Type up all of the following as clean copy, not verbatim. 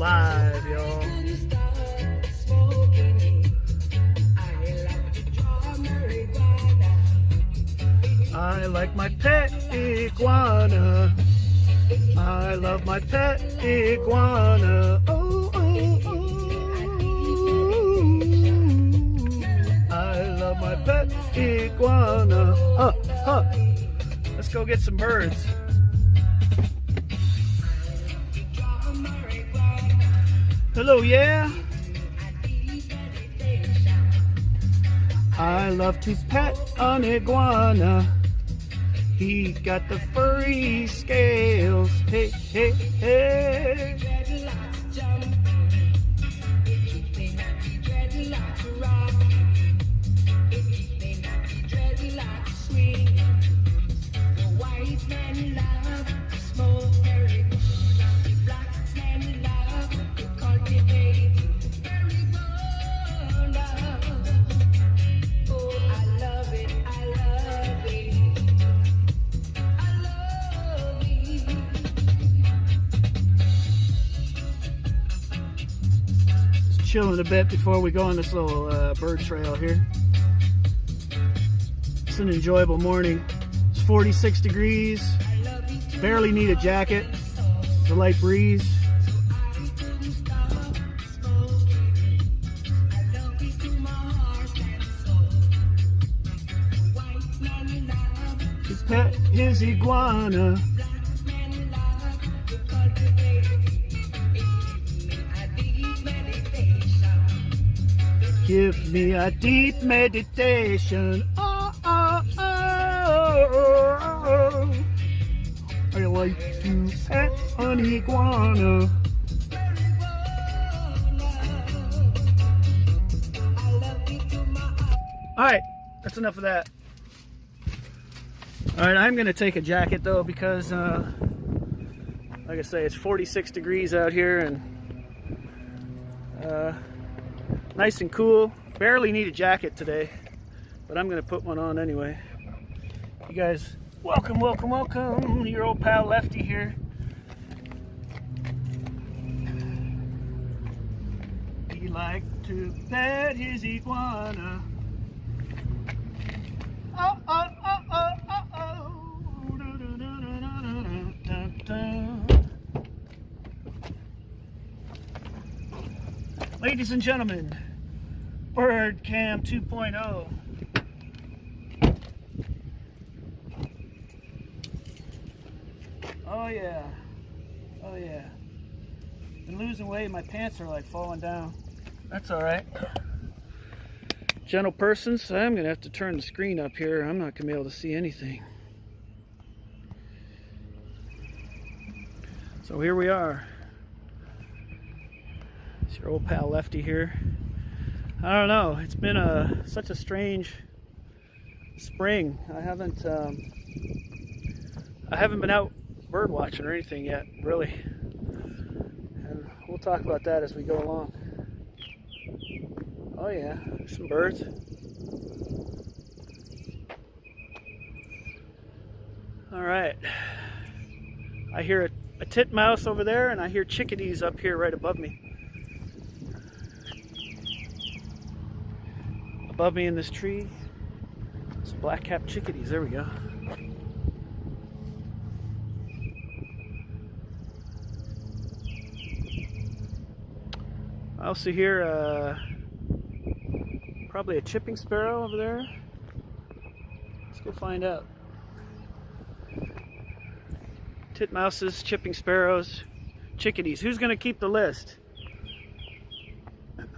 live, y'all. I like my pet iguana. I love my pet iguana. Oh, oh, oh. I love my pet iguana. Let's go get some birds. Hello, yeah. I love to pet an iguana. He got the furry scales. Hey, hey, hey. Chilling a bit before we go on this little bird trail here. It's an enjoyable morning. It's 46 degrees. Barely need a jacket. It's a light breeze. To pet his iguana. Give me a deep meditation. Oh, oh, oh, oh. I like to pet an iguana. Alright, that's enough of that. Alright, I'm going to take a jacket though because, like I say, it's 46 degrees out here and nice and cool. Barely need a jacket today, but I'm gonna put one on anyway. You guys, welcome, welcome, welcome. Your old pal Lefty here. He liked to pet his iguana. Oh, oh, oh, oh, oh, oh. Ladies and gentlemen, Bird Cam 2.0. Oh yeah, oh yeah. Been losing weight, my pants are like falling down. That's all right. Gentle persons, I'm gonna have to turn the screen up here. I'm not gonna be able to see anything. So here we are. It's your old pal Lefty here. I don't know, it's been such a strange spring. I haven't been out bird watching or anything yet, really. And we'll talk about that as we go along. Oh yeah, some birds. All right. I hear a titmouse over there and I hear chickadees up here right above me. Above me in this tree, some black-capped chickadees. There we go. I also hear probably a chipping sparrow over there. Let's go find out. Titmouses, chipping sparrows, chickadees. Who's going to keep the list?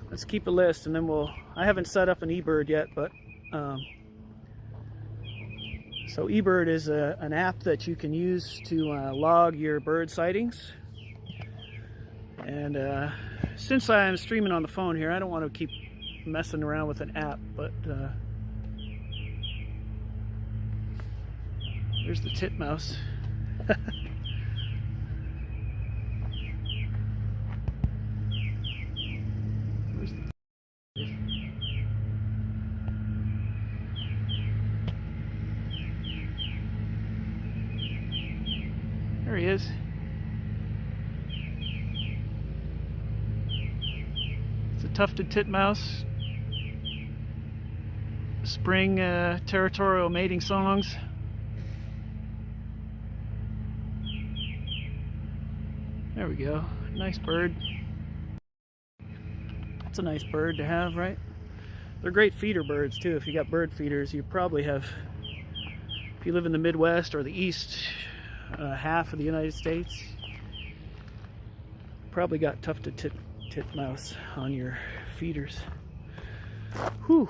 Let's keep a list and then I haven't set up an eBird yet, but so eBird is an app that you can use to log your bird sightings. And since I'm streaming on the phone here, I don't want to keep messing around with an app, but there's the titmouse. There he is. tufted titmouse, spring territorial mating songs. There we go. Nice bird. That's a nice bird to have, right? They're great feeder birds too. If you got bird feeders, you probably have, if you live in the Midwest or the East half of the United States, probably got tufted titmouse on your feeders. Whew,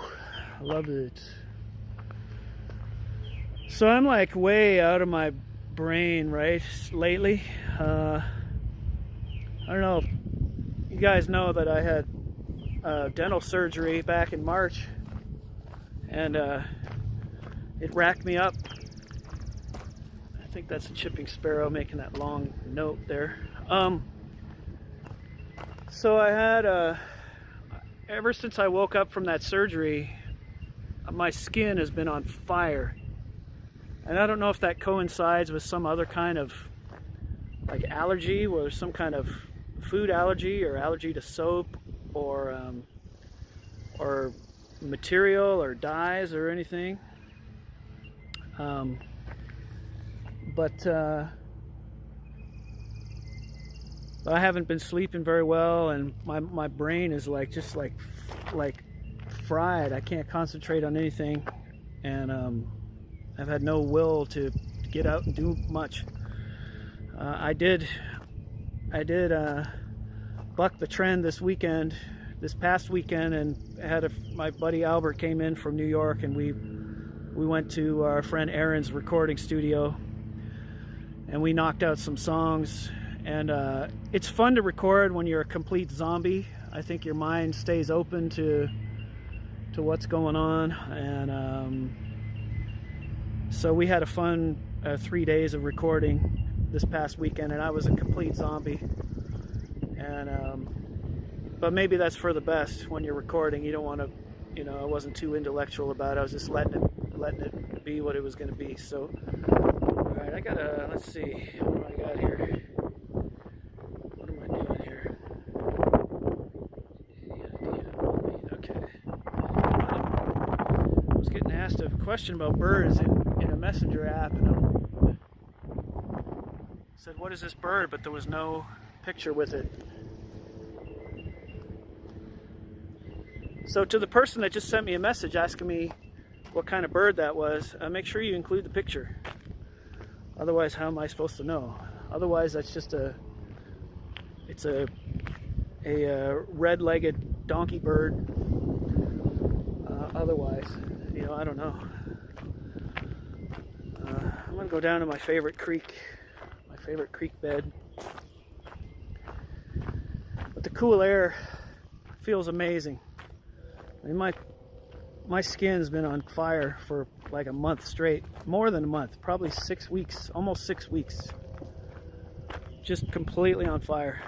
I love it. So I'm like way out of my brain, right, lately. I don't know if you guys know that I had dental surgery back in March, and it racked me up. I think that's a chipping sparrow making that long note there. So I had ever since I woke up from that surgery, my skin has been on fire, and I don't know if that coincides with some other kind of like allergy, or some kind of food allergy or allergy to soap, or material or dyes or anything. But I haven't been sleeping very well, and my brain is like just like fried. I can't concentrate on anything, and I've had no will to get out and do much. I did buck the trend this past weekend, and had my buddy Albert came in from New York, and we went to our friend Aaron's recording studio, and we knocked out some songs. And it's fun to record when you're a complete zombie. I think your mind stays open to what's going on, and so we had a fun 3 days of recording this past weekend, and I was a complete zombie. And but maybe that's for the best. When you're recording, you don't want to, I wasn't too intellectual about it. I was just letting it be what it was going to be. So, all right, I gotta, let's see, what do I got here? What am I doing here? Okay. I was getting asked a question about birds in a messenger app, and I said, "What is this bird?" But there was no picture with it. So to the person that just sent me a message asking me what kind of bird that was, make sure you include the picture. Otherwise, how am I supposed to know? Otherwise, that's just it's a red-legged donkey bird. Otherwise, I don't know. I'm gonna go down to my favorite creek bed. But the cool air feels amazing. I mean, my skin's been on fire for like a month straight. More than a month, probably 6 weeks, almost 6 weeks. Just completely on fire.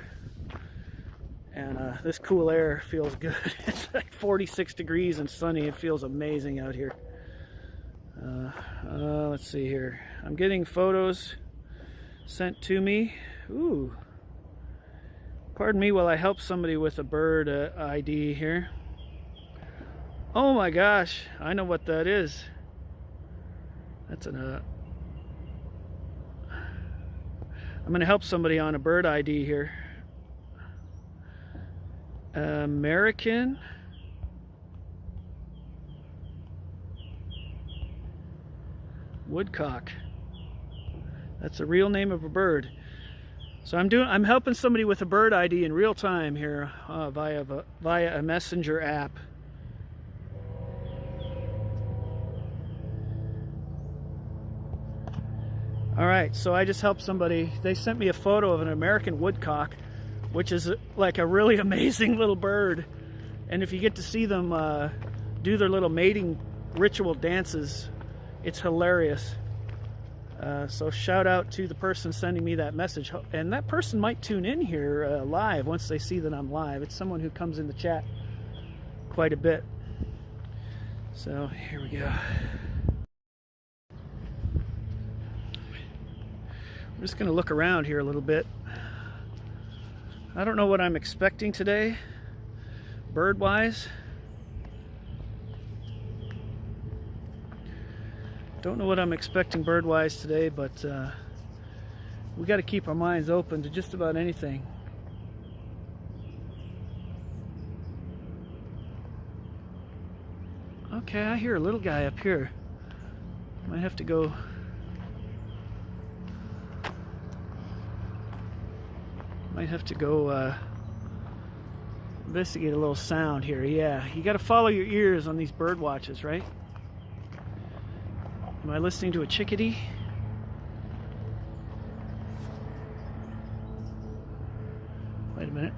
And this cool air feels good. It's like 46 degrees and sunny. It feels amazing out here. Let's see here. I'm getting photos sent to me. Ooh. Pardon me while I help somebody with a bird ID here. Oh my gosh, I know what that is. That's I'm going to help somebody on a bird ID here. American woodcock. That's the real name of a bird. So I'm helping somebody with a bird ID in real time here via a messenger app. All right, so I just helped somebody. They sent me a photo of an American woodcock, which is like a really amazing little bird. And if you get to see them do their little mating ritual dances, it's hilarious. So shout out to the person sending me that message. And that person might tune in here live once they see that I'm live. It's someone who comes in the chat quite a bit. So here we go. I'm just going to look around here a little bit. I don't know what I'm expecting today, bird-wise. Don't know what I'm expecting bird-wise today, but we got to keep our minds open to just about anything. Okay, I hear a little guy up here. Might have to go. Investigate a little sound here. Yeah, you got to follow your ears on these bird watches, right? Am I listening to a chickadee? Wait a minute.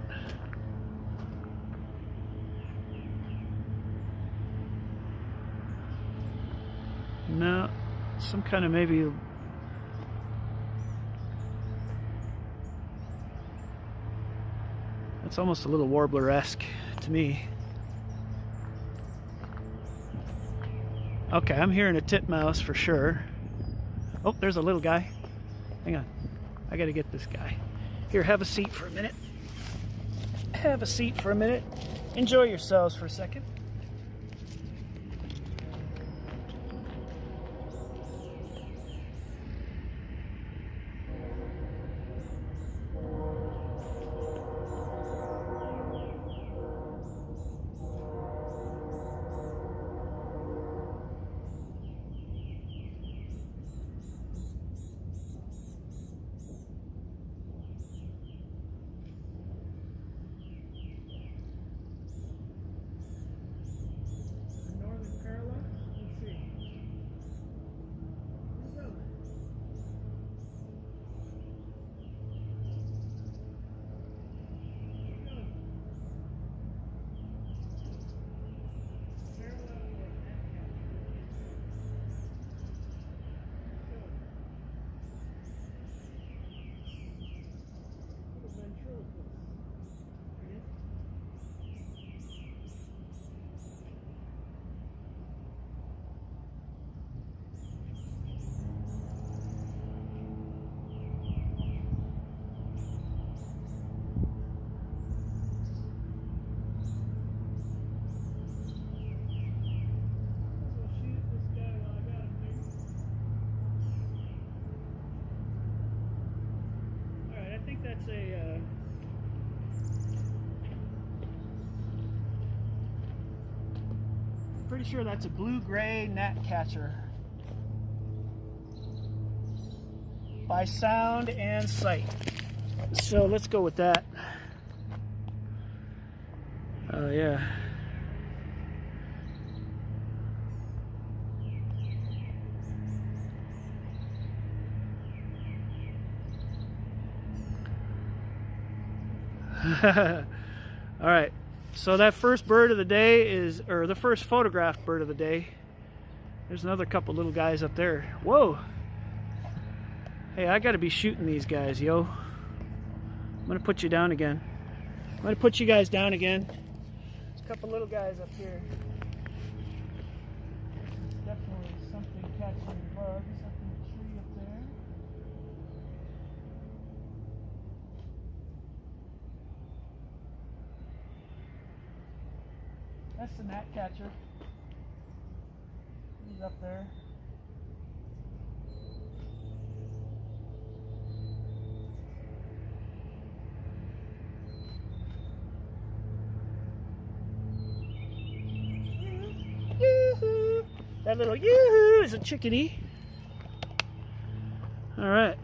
No, some kind of maybe. That's almost a little warbler-esque to me. Okay, I'm hearing a titmouse for sure. Oh, there's a little guy. Hang on. I gotta get this guy. Here, have a seat for a minute. Have a seat for a minute. Enjoy yourselves for a second. That's a pretty sure that's a blue-gray gnatcatcher by sound and sight. So let's go with that. Oh yeah. All right, so that first bird of the day is, or the first photographed bird of the day. There's another couple little guys up there. Whoa. Hey, I gotta be shooting these guys, yo. I'm gonna put you down again. I'm gonna put you guys down again. There's a couple little guys up here. There's definitely something catching bugs up in the tree up there. That's the gnatcatcher. He's up there. Yoo-hoo! That little yoo-hoo is a chickadee. All right.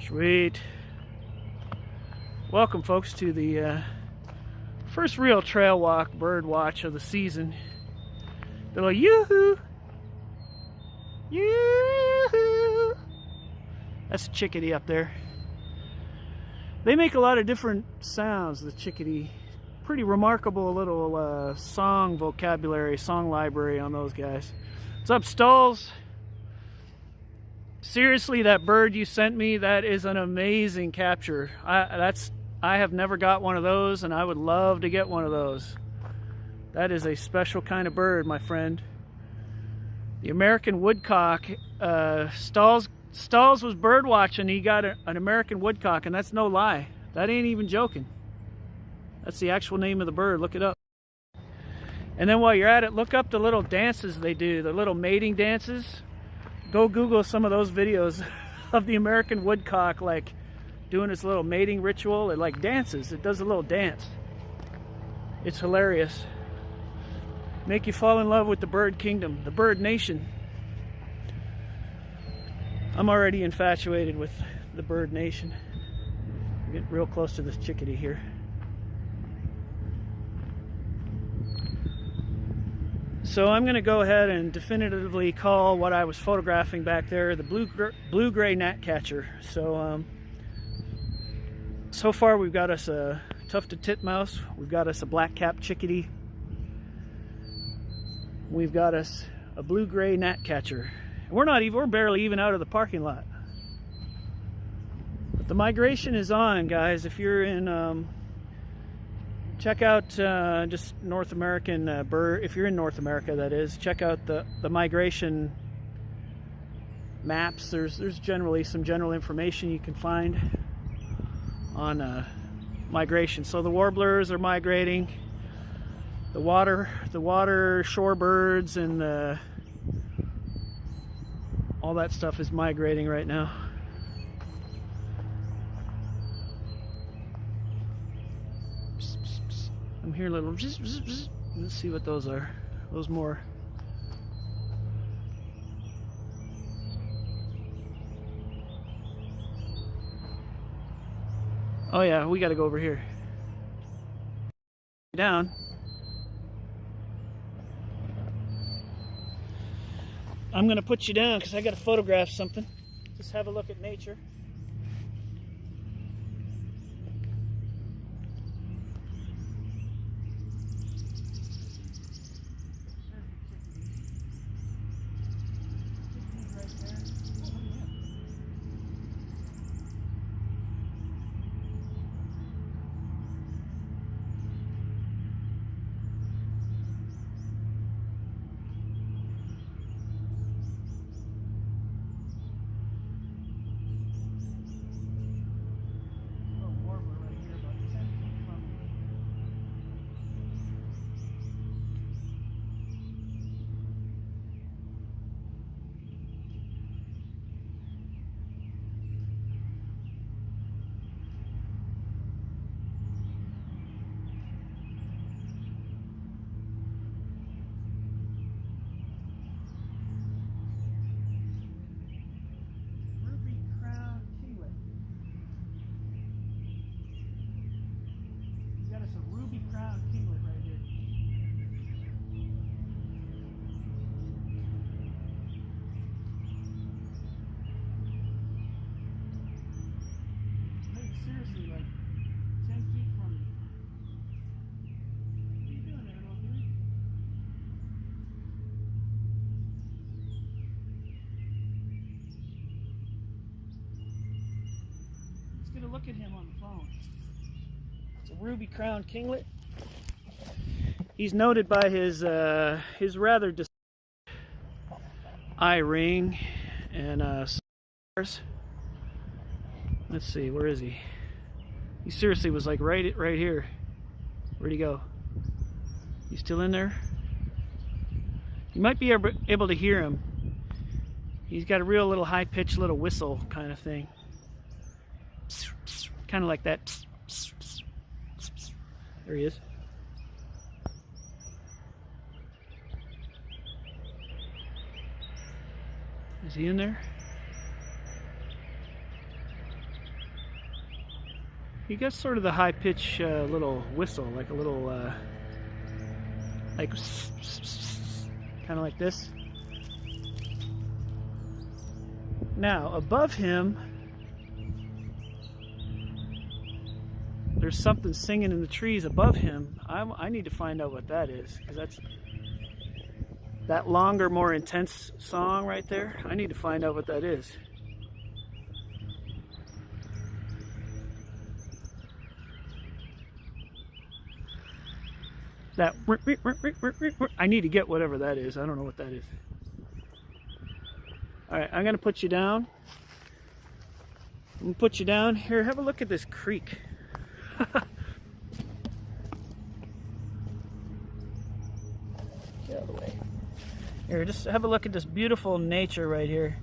Sweet. Welcome, folks, to the first real trail walk bird watch of the season. Little yoo-hoo, yoo-hoo. That's a chickadee up there. They make a lot of different sounds, the chickadee. Pretty remarkable little song vocabulary, song library on those guys. What's up, Stalls? Seriously, that bird you sent me, that is an amazing capture. I have never got one of those, and I would love to get one of those. That is a special kind of bird, my friend. The American woodcock. Stalls was bird watching. He got an American woodcock, and that's no lie. That ain't even joking. That's the actual name of the bird. Look it up. And then while you're at it, look up the little dances they do, the little mating dances. Go Google some of those videos of the American woodcock, like doing its little mating ritual. It like dances. It does a little dance. It's hilarious. Make you fall in love with the bird kingdom, the bird nation. I'm already infatuated with the bird nation. We're getting real close to this chickadee here. So I'm going to go ahead and definitively call what I was photographing back there the blue-gray gnatcatcher. So far we've got us a tufted titmouse, we've got us a black-capped chickadee, we've got us a blue-gray gnatcatcher. We're barely even out of the parking lot. But the migration is on, guys. If you're in check out just North American bird. If you're in North America, that is, check out the migration maps. There's generally some general information you can find on migration. So the warblers are migrating. The water shorebirds and all that stuff is migrating right now. I'm hearing little bzz, bzz, bzz. Let's see what those are. Those more. Oh yeah, we gotta go over here. Down. I'm gonna put you down because I gotta photograph something. Just have a look at nature. Look at him on the phone. It's a ruby-crowned kinglet. He's noted by his rather eye ring and stars. Let's see, where is he? He seriously was like right here. Where'd he go? He's still in there? You might be able to hear him. He's got a real little high-pitched little whistle kind of thing. Kind of like that. There he is. Is he in there? He got sort of the high-pitched little whistle, like a little, like kind of like this. Now, above him, there's something singing in the trees above him. I need to find out what that is, because that's that longer, more intense song right there. I need to find out what that is. That I need to get whatever that is. I don't know what that is. All right, I'm gonna put you down. I'm gonna put you down here. Have a look at this creek. Here, just have a look at this beautiful nature right here.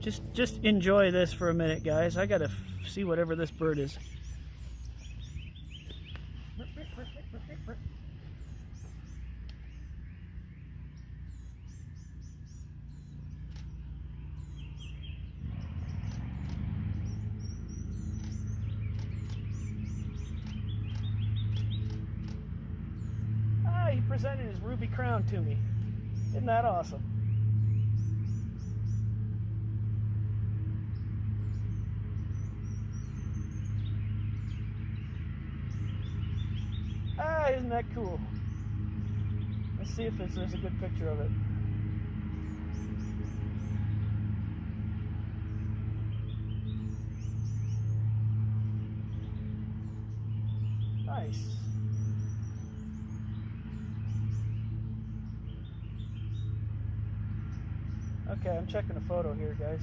Just enjoy this for a minute, guys. I gotta see whatever this bird is. He presented his ruby crown to me. Isn't that awesome? Isn't that cool? Let's see if there's a good picture of it. Nice. Okay, I'm checking a photo here, guys.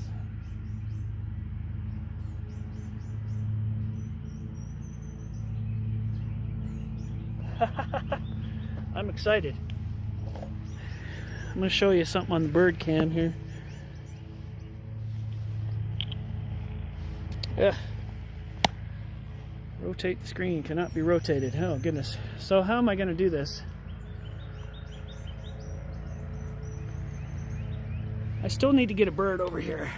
I'm excited. I'm going to show you something on the bird cam here. Yeah. Rotate the screen, cannot be rotated. Oh goodness. So how am I going to do this? I still need to get a bird over here.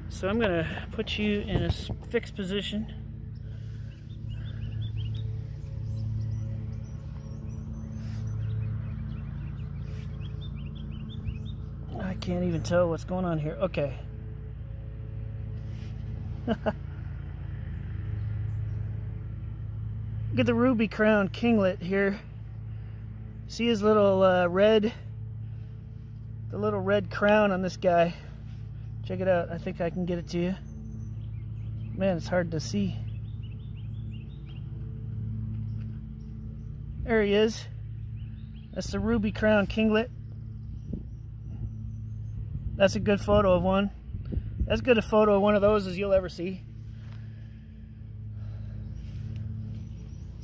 So I'm going to put you in a fixed position. I can't even tell what's going on here. Okay. Look at the ruby crown kinglet here. See his little the little red crown on this guy. Check it out. I think I can get it to you. Man, it's hard to see. There he is. That's the ruby crown kinglet. That's a good photo of one. As good a photo of one of those as you'll ever see.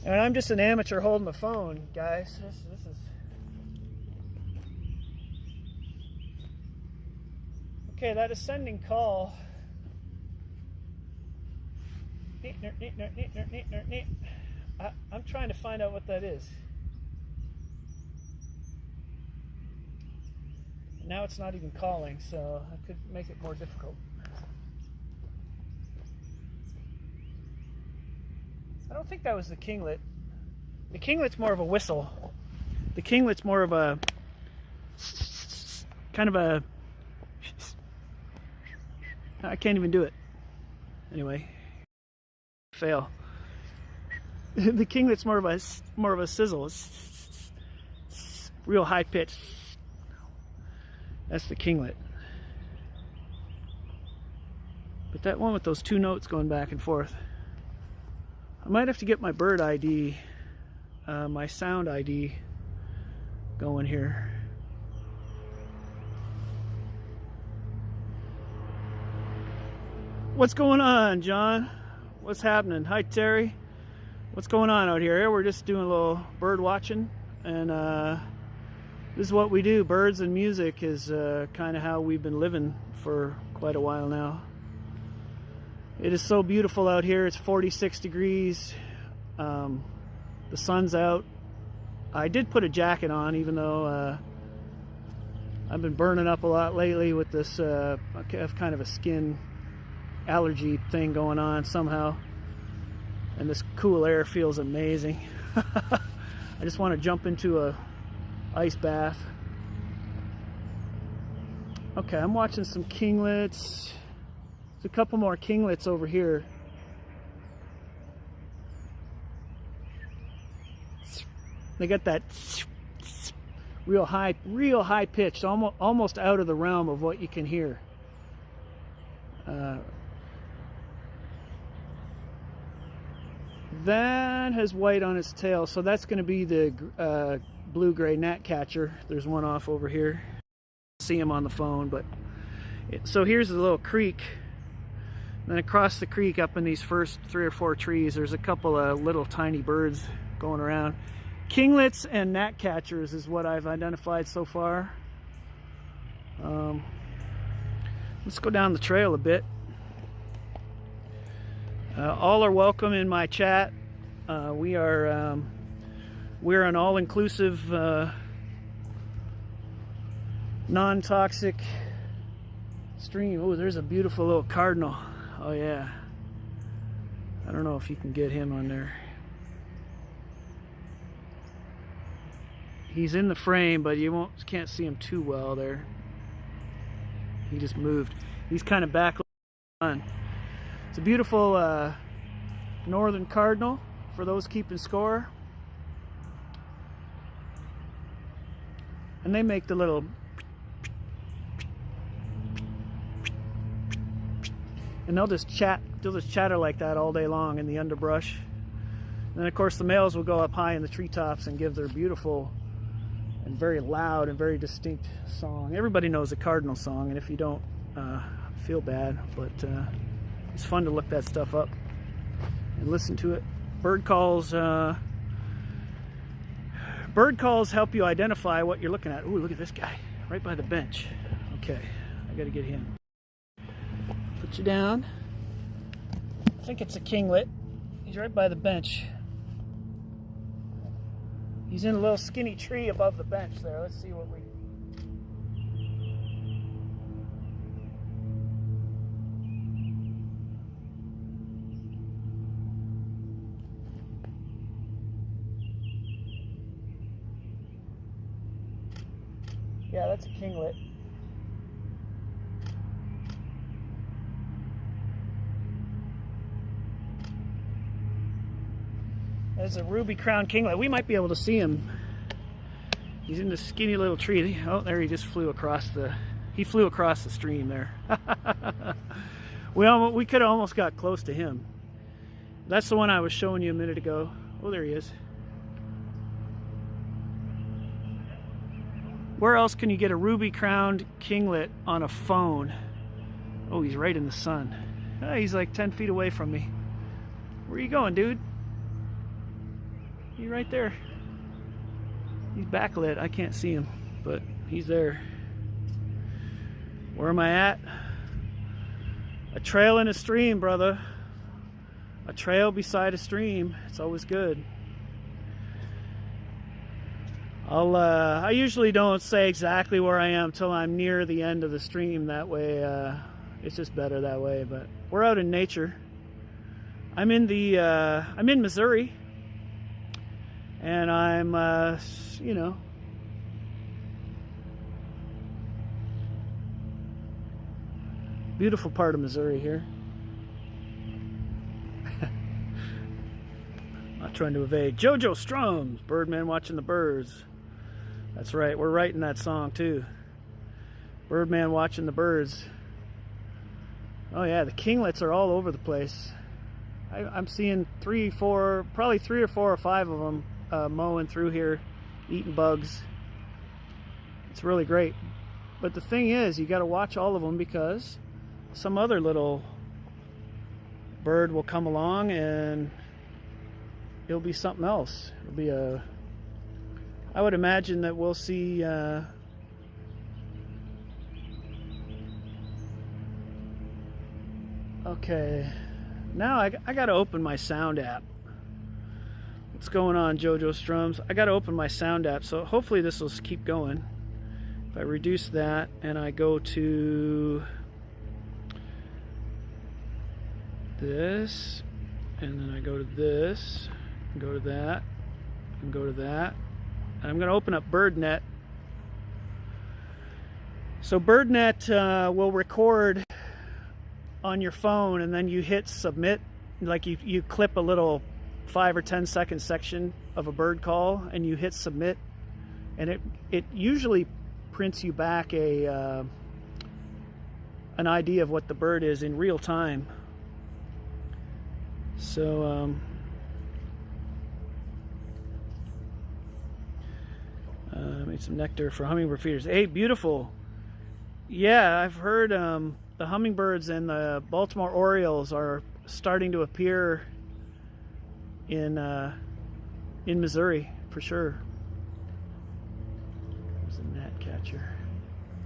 And I'm just an amateur holding the phone, guys. This is... Okay, that ascending call. I'm trying to find out what that is. Now it's not even calling, so I could make it more difficult. I don't think that was the kinglet. The kinglet's more of a whistle. The kinglet's more of a kind of a... I can't even do it. Anyway, fail. The kinglet's more of a sizzle. Real high pitch. That's the kinglet. But that one with those two notes going back and forth. I might have to get my bird ID, my sound ID going here. What's going on, John? What's happening? Hi, Terry. What's going on out here? We're just doing a little bird watching, and this is what we do. Birds and music is kind of how we've been living for quite a while now. It is so beautiful out here. It's 46 degrees. The sun's out. I did put a jacket on, even though I've been burning up a lot lately with this kind of a skin allergy thing going on somehow. And this cool air feels amazing. I just want to jump into a ice bath. Okay, I'm watching some kinglets. There's a couple more kinglets over here. They got that real high pitched, almost out of the realm of what you can hear. That has white on its tail, so that's going to be the blue-gray gnatcatcher. There's one off over here. See him on the phone, but so here's the little creek. Then across the creek, up in these first 3 or 4 trees, there's a couple of little tiny birds going around. Kinglets and gnatcatchers is what I've identified so far. Let's go down the trail a bit. All are welcome in my chat. We're an all-inclusive, non-toxic stream. Oh, there's a beautiful little cardinal. Oh yeah. I don't know if you can get him on there. He's in the frame, but you can't see him too well there. He just moved. He's kind of back on. It's a beautiful northern cardinal for those keeping score. And they make the little, and they'll just chatter like that all day long in the underbrush. And then of course the males will go up high in the treetops and give their beautiful and very loud and very distinct song. Everybody knows a cardinal song, and if you don't, feel bad, but it's fun to look that stuff up and listen to it. Bird calls help you identify what you're looking at. Ooh, look at this guy right by the bench. Okay, I gotta get him. Put you down. I think it's a kinglet. He's right by the bench. He's in a little skinny tree above the bench there. Let's see what we... Yeah, that's a kinglet. There's a ruby crowned kinglet. We might be able to see him. He's in this skinny little tree. Oh, there he just flew across the... He flew across the stream there. We could have almost got close to him. That's the one I was showing you a minute ago. Oh, there he is. Where else can you get a ruby crowned kinglet on a phone? Oh, he's right in the sun. Oh, he's like 10 feet away from me. Where are you going, dude? He's right there. He's backlit. I can't see him, but he's there. Where am I at? A trail in a stream, brother. A trail beside a stream. It's always good. I usually don't say exactly where I am till I'm near the end of the stream. That way, it's just better that way. But we're out in nature. I'm in Missouri, and I'm, you know, beautiful part of Missouri here. Not trying to evade. JoJo Strums, Birdman Watching the Birds. That's right, we're writing that song too. Birdman Watching the Birds. Oh yeah, the kinglets are all over the place. I'm seeing probably 3 or 4 or 5 of them mowing through here, eating bugs. It's really great. But the thing is, you got to watch all of them, because some other little bird will come along and it'll be something else. It'll be I would imagine that we'll see okay, now I got to open my sound app. What's going on, JoJo Strums? I got to open my sound app, so hopefully this will keep going. If I reduce that and I go to this, and then I go to this, and go to that, and go to that, and I'm going to open up BirdNet. So BirdNet will record on your phone, and then you hit submit. Like you clip a little 5 or 10 second section of a bird call, and you hit submit, and it usually prints you back an idea of what the bird is in real time. So made some nectar for hummingbird feeders. Hey, beautiful. Yeah, I've heard the hummingbirds and the Baltimore Orioles are starting to appear in Missouri for sure. There's a gnat catcher.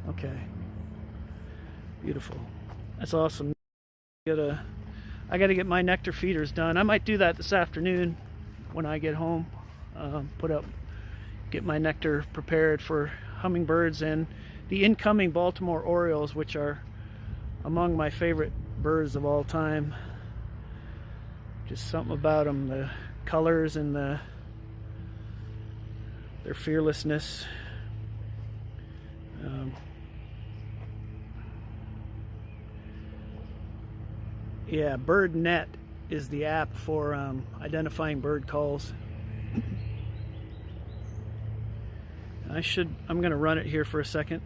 Okay. Beautiful. That's awesome. I gotta get my nectar feeders done. I might do that this afternoon when I get home. Get my nectar prepared for hummingbirds and the incoming Baltimore Orioles, which are among my favorite birds of all time. Just something about them, the colors and their fearlessness. Yeah, BirdNet is the app for identifying bird calls. I'm gonna run it here for a second.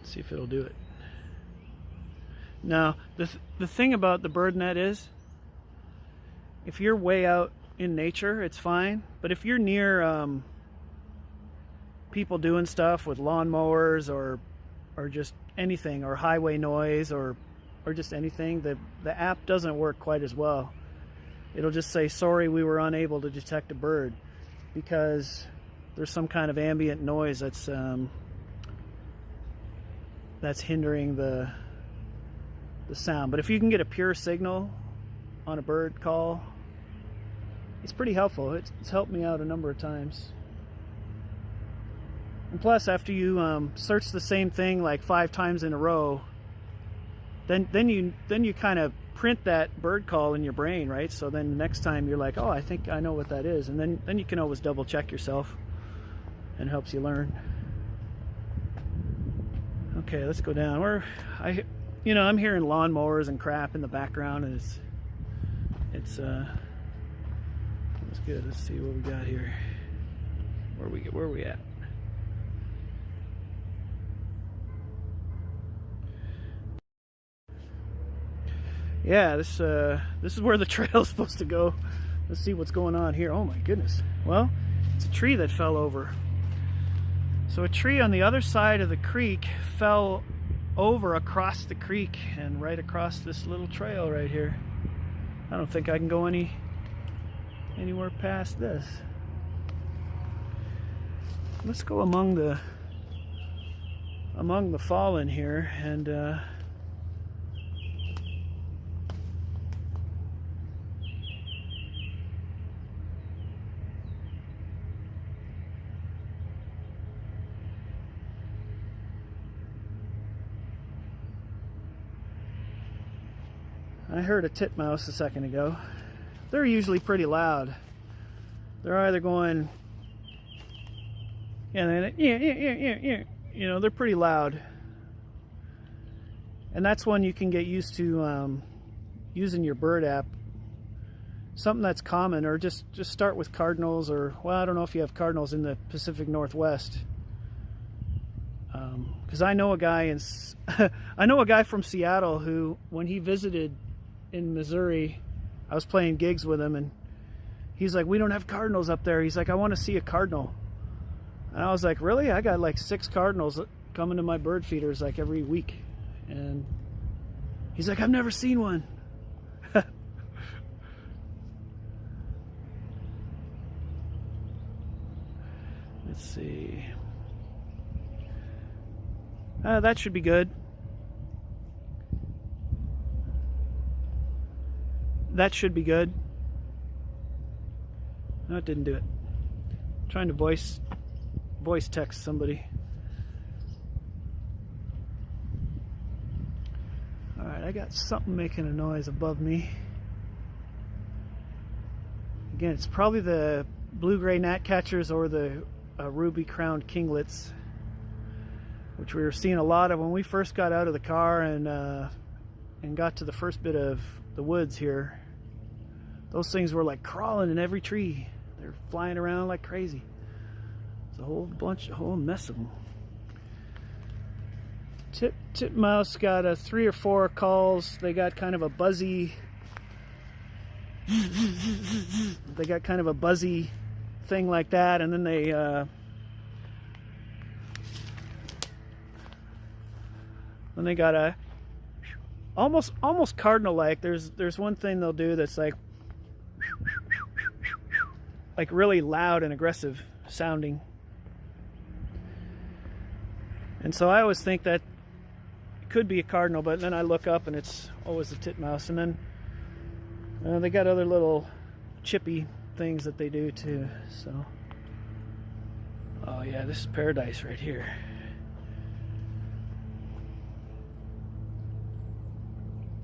See if it'll do it. Now, the thing about the BirdNet is, if you're way out in nature, it's fine. But if you're near people doing stuff with lawnmowers or just anything, or highway noise or just anything, the app doesn't work quite as well. It'll just say, sorry, we were unable to detect a bird, because there's some kind of ambient noise that's hindering the sound. But if you can get a pure signal on a bird call, it's pretty helpful. It's helped me out a number of times. And plus, after you search the same thing like 5 times in a row, then you kind of print that bird call in your brain, right? So then the next time you're like, oh, I think I know what that is, and then you can always double check yourself, and it helps you learn. Okay, let's go down. I'm hearing lawnmowers and crap in the background, and it's good. Let's see what we got here. Where are we at? Yeah, this is where the trail's supposed to go. Let's see what's going on here. Oh my goodness. Well, it's a tree that fell over. So a tree on the other side of the creek fell over across the creek and right across this little trail right here. I don't think I can go anywhere past this. Let's go among the fallen here, and I heard a titmouse a second ago. They're usually pretty loud. They're either going, they're pretty loud. And that's one you can get used to using your bird app. Something that's common, or just start with cardinals, or, well, I don't know if you have cardinals in the Pacific Northwest. Because I know a guy from Seattle who, when he visited in Missouri, I was playing gigs with him, and he's like, we don't have cardinals up there. He's like, I want to see a cardinal. And I was like, really? I got like 6 cardinals coming to my bird feeders like every week. And he's like, I've never seen one. Let's see. That should be good. That should be good. No, it didn't do it. I'm trying to voice text somebody. Alright, I got something making a noise above me. Again, it's probably the blue-gray gnatcatchers or the ruby-crowned kinglets, which we were seeing a lot of when we first got out of the car and got to the first bit of the woods here. Those things were like crawling in every tree. They're flying around like crazy. There's a whole mess of them. Titmouse got 3 or 4 calls. They got kind of a buzzy. They got kind of a buzzy thing like that, and then they got a almost cardinal-like. There's one thing they'll do that's like really loud and aggressive sounding. And so I always think that it could be a cardinal, but then I look up and it's always a titmouse. And then they got other little chippy things that they do too. So, oh yeah, this is paradise right here.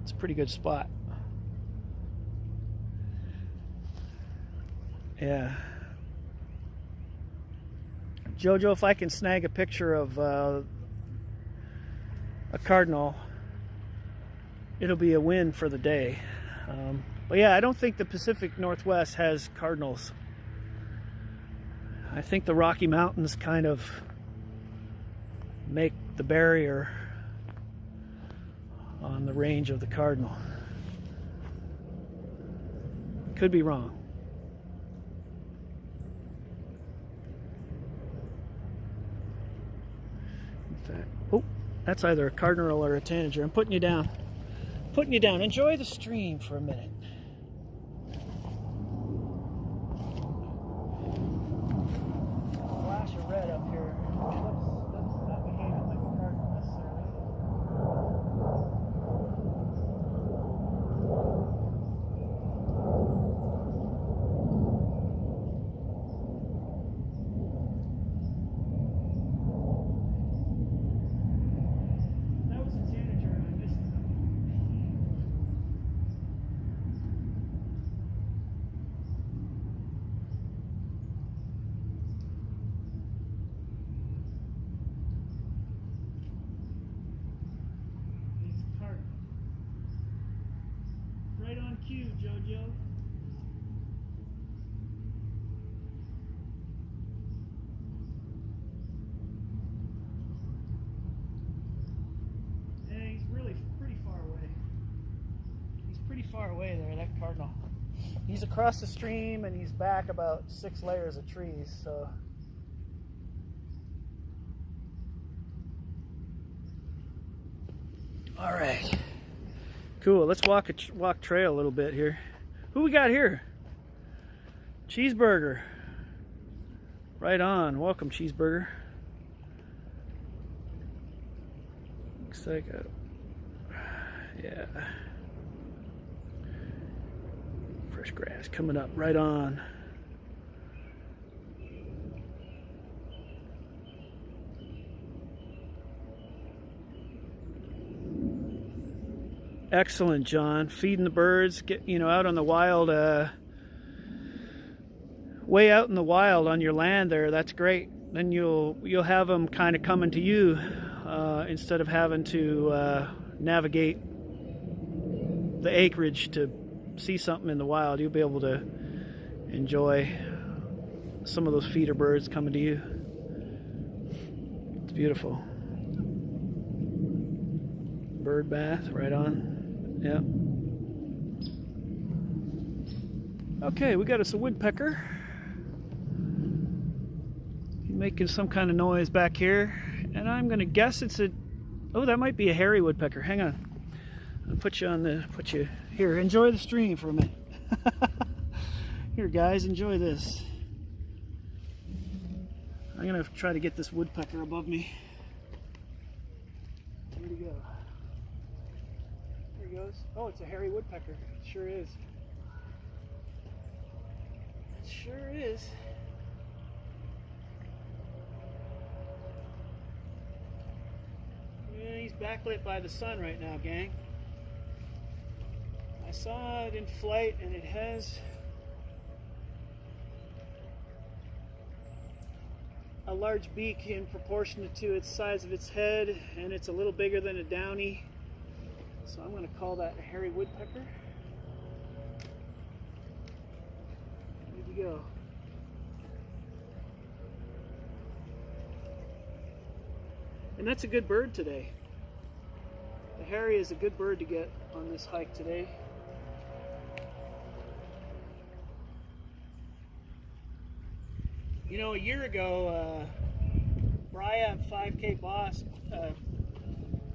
It's a pretty good spot. Yeah. Jojo, if I can snag a picture of a cardinal, it'll be a win for the day. But yeah, I don't think the Pacific Northwest has cardinals. I think the Rocky Mountains kind of make the barrier on the range of the cardinal. Could be wrong. In fact, oh, that's either a cardinal or a tanager. I'm putting you down. Putting you down. Enjoy the stream for a minute. Flash of red up here. Looks not behaving like a cardinal necessarily. That was a tanager and I missed it. It's a cardinal. Right on cue, Jojo. Yeah, he's really pretty far away. He's pretty far away there, that cardinal. He's across the stream and he's back about 6 layers of trees, so. All right. Cool, let's walk trail a little bit here. Who we got here? Cheeseburger. Right on. Welcome, Cheeseburger. Looks like yeah. Fresh grass coming up right on. Excellent, John. Feeding the birds, get out on the wild, way out in the wild on your land there. That's great. Then you'll have them kind of coming to you instead of having to navigate the acreage to see something in the wild. You'll be able to enjoy some of those feeder birds coming to you. It's beautiful. Bird bath, right on. Yep. Okay, we got us a woodpecker. He's making some kind of noise back here, and I'm gonna guess it's oh, that might be a hairy woodpecker. Hang on. I'll put you here. Enjoy the stream for a minute. Here, guys, enjoy this. I'm gonna try to get this woodpecker above me. Where'd he go? There he goes. Oh, it's a hairy woodpecker. It sure is. It sure is. Yeah, he's backlit by the sun right now, gang. I saw it in flight, and it has a large beak in proportion to its size of its head, and it's a little bigger than a downy. So I'm going to call that a hairy woodpecker. Where'd you go? And that's a good bird today. Harry is a good bird to get on this hike today. You know, a year ago, Brian 5K Boss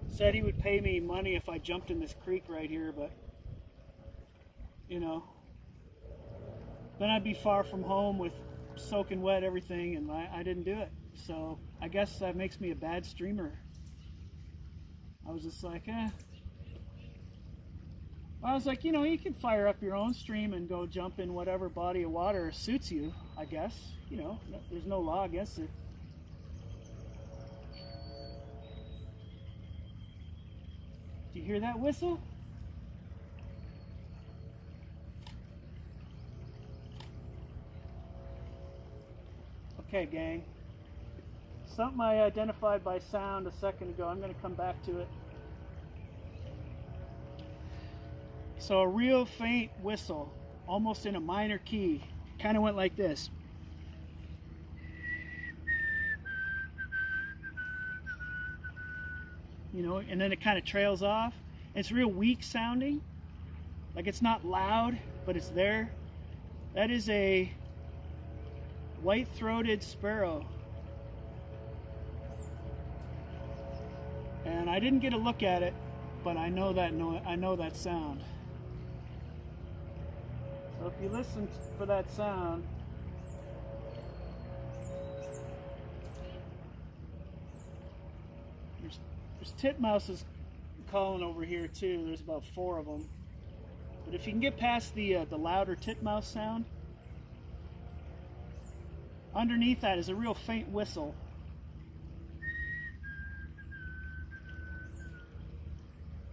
said he would pay me money if I jumped in this creek right here, but you know, then I'd be far from home with soaking wet everything, and I didn't do it. So I guess that makes me a bad streamer. I was just like, I was like, you know, you can fire up your own stream and go jump in whatever body of water suits you, I guess. You know, there's no law against it. Do you hear that whistle? Okay, gang. Something I identified by sound a second ago. I'm going to come back to it. So a real faint whistle, almost in a minor key, kind of went like this. You know, and then it kind of trails off. It's real weak sounding. Like it's not loud, but it's there. That is a white-throated sparrow. And I didn't get a look at it, but I know that sound. So if you listen for that sound, there's titmouses calling over here too. There's about 4 of them. But if you can get past the louder titmouse sound, underneath that is a real faint whistle.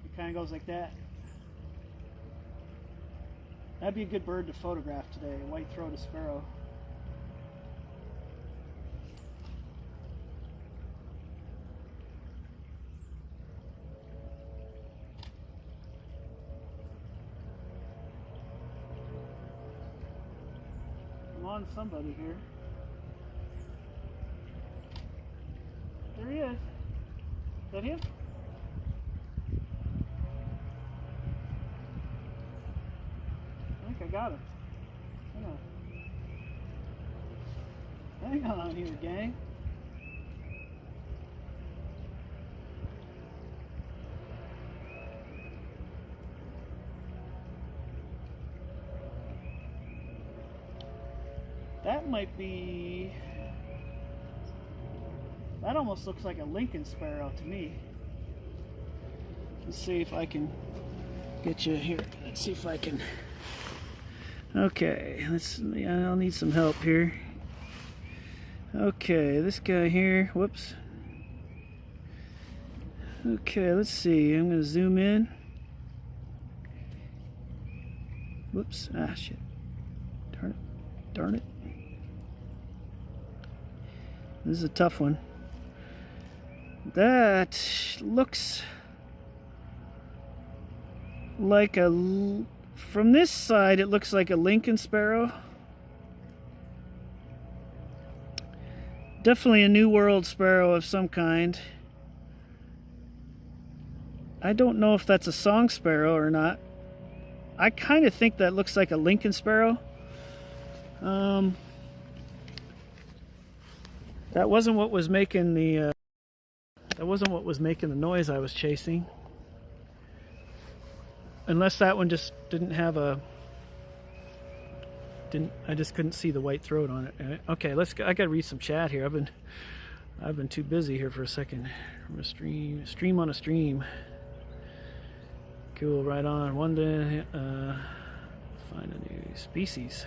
It kind of goes like that. That'd be a good bird to photograph today, a white-throated sparrow. I'm on somebody here. There he is. Is that him? I think I got him. Hang on here, gang. That might be... That almost looks like a Lincoln sparrow to me. Let's see if I can get you here. Let's see if I can... Okay, I'll need some help here. Okay, this guy here, whoops. Okay, let's see, I'm gonna zoom in. Whoops, ah shit. Darn it. This is a tough one. That looks like a... From this side, it looks like a Lincoln sparrow. Definitely a New World sparrow of some kind. I don't know if that's a song sparrow or not. I kind of think that looks like a Lincoln sparrow. That wasn't what was making the noise I was chasing. Unless that one just didn't have a... I just couldn't see the white throat on it. Okay, I gotta read some chat here. I've been too busy here for a second. From a stream on a stream. Cool, right on. One to find a new species.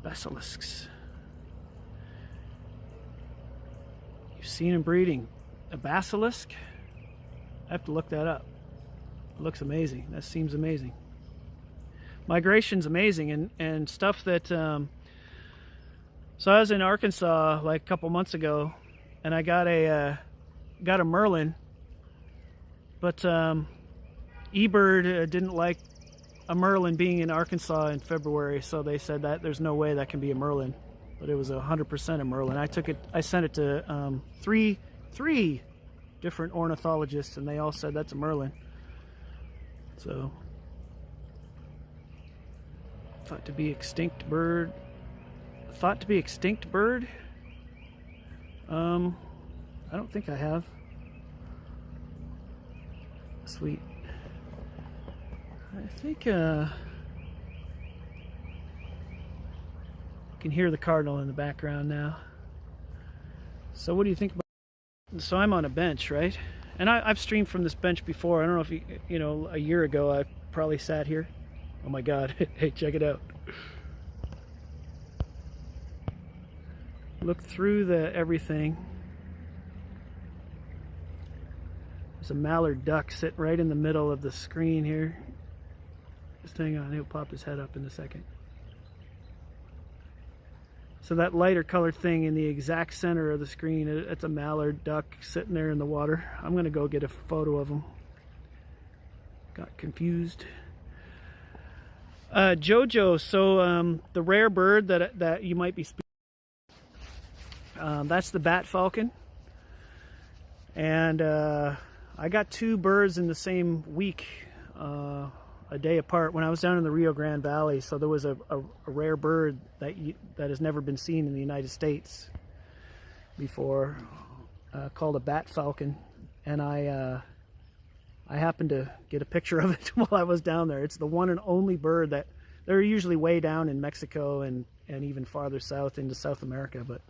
Basilisks. You've seen them breeding. A basilisk? I have to look that up. It looks amazing. That seems amazing. Migration's amazing, and stuff that... So I was in Arkansas like a couple months ago, and I got a merlin, but eBird didn't like a merlin being in Arkansas in February, so they said that there's no way that can be a merlin. but it was 100% a Merlin. I sent it to three different ornithologists, and they all said that's a Merlin. So, thought to be extinct bird. Thought to be extinct bird. I don't think I have. Sweet. I think you can hear the cardinal in the background now. So what do you think about? So I'm on a bench, right? And I've streamed from this bench before. I don't know if you know, a year ago I probably sat here. Oh my God! Hey, check it out. Look through the everything. There's a mallard duck sitting right in the middle of the screen here. Just hang on, he'll pop his head up in a second. So that lighter colored thing in the exact center of the screen, it's a mallard duck sitting there in the water. I'm gonna go get a photo of him. Got confused. Jojo, so the rare bird that you might be speaking, that's the bat falcon. And I got two birds in the same week, a day apart, when I was down in the Rio Grande Valley. So there was a rare bird that has never been seen in the United States before, called a bat falcon, and I happened to get a picture of it while I was down there. It's the one and only bird that they're usually way down in Mexico and even farther south into South America, but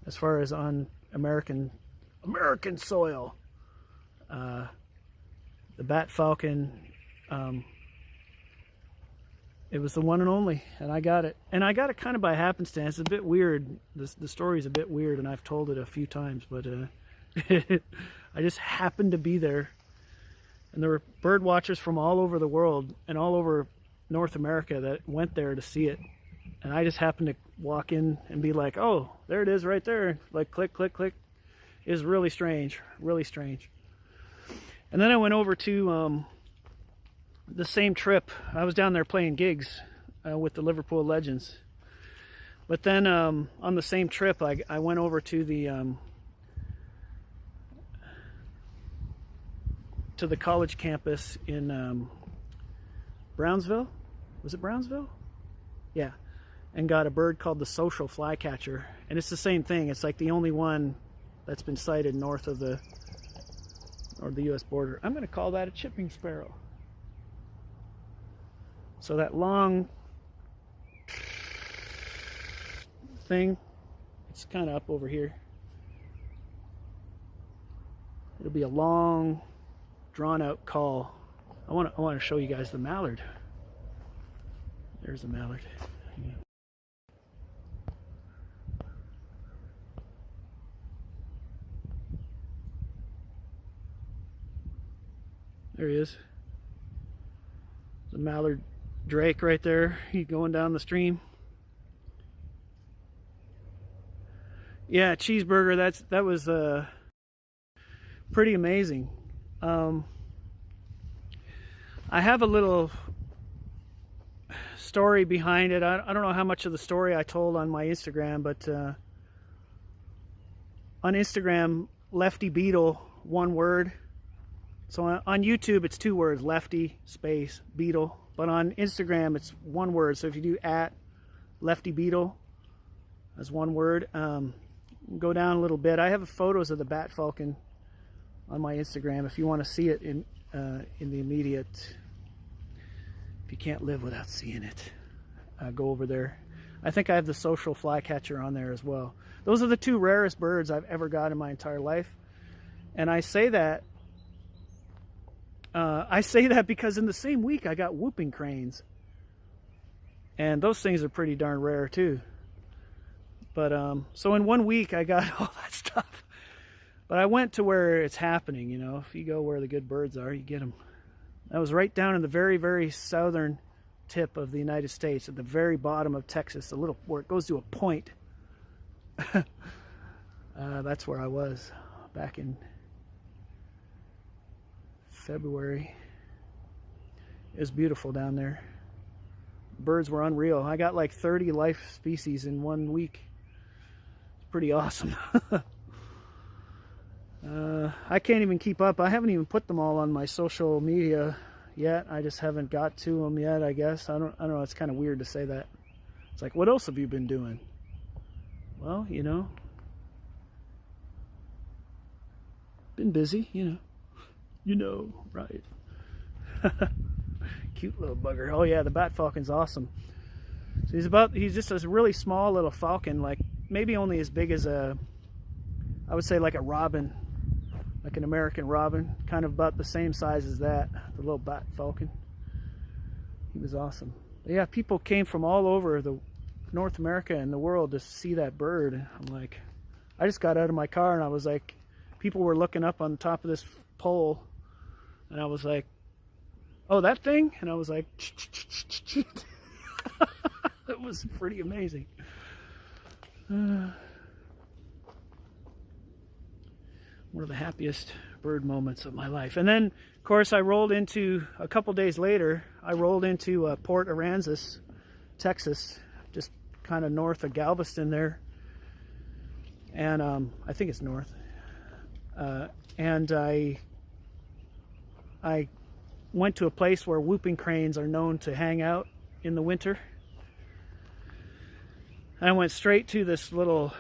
as far as on American soil, the bat falcon, it was the one and only, and I got it. And I got it kind of by happenstance. It's a bit weird. The story's a bit weird, and I've told it a few times, but I just happened to be there. And there were bird watchers from all over the world and all over North America that went there to see it. And I just happened to walk in and be like, oh, there it is right there. Like, click, click, click. It was really strange, really strange. And then I went over to the same trip. I was down there playing gigs with the Liverpool Legends. But then on the same trip, I went over to the college campus in Brownsville. Was it Brownsville? Yeah. And got a bird called the social flycatcher. And it's the same thing. It's like the only one that's been sighted north of the U.S. border. I'm going to call that a chipping sparrow. So that long thing, it's kind of up over here. It'll be a long, drawn-out call. I want to show you guys the mallard. There's the mallard. Yeah. There he is. The mallard drake right there. He's going down the stream. Yeah, cheeseburger. That was pretty amazing. I have a little story behind it. I don't know how much of the story I told on my Instagram, but on Instagram, Lefty Beetle, one word. So on YouTube, it's two words, Lefty space Beetle. But on Instagram, it's one word. So if you do @Lefty Beetle as one word, go down a little bit. I have photos of the bat falcon on my Instagram if you want to see it in the immediate. If you can't live without seeing it, go over there. I think I have the social flycatcher on there as well. Those are the two rarest birds I've ever got in my entire life. And I say that because in the same week I got whooping cranes. And those things are pretty darn rare too. But so in 1 week I got all that stuff. But I went to where it's happening, you know. If you go where the good birds are, you get them. That was right down in the very, very southern tip of the United States, at the very bottom of Texas, a little where it goes to a point. That's where I was back in February. It was beautiful down there. Birds were unreal. I got like 30 life species in 1 week. It's pretty awesome. I can't even keep up. I haven't even put them all on my social media yet. I just haven't got to them yet, I guess. I don't know. It's kind of weird to say that. It's like, what else have you been doing? Well, you know, been busy, you know, right? Cute little bugger. Oh yeah, the bat falcon's awesome. So he's just a really small little falcon, like maybe only as big as I would say like a robin, like an American robin, kind of about the same size as that, the little bat falcon. He was awesome. But yeah, people came from all over the North America and the world to see that bird. I'm like, I just got out of my car and I was like, people were looking up on the top of this pole, and I was like, oh, that thing? And I was like, it was pretty amazing. One of the happiest bird moments of my life. And then, of course, I rolled into, a couple days later, I rolled into Port Aransas, Texas, just kind of north of Galveston there. And I think it's north. And I went to a place where whooping cranes are known to hang out in the winter. I went straight to this little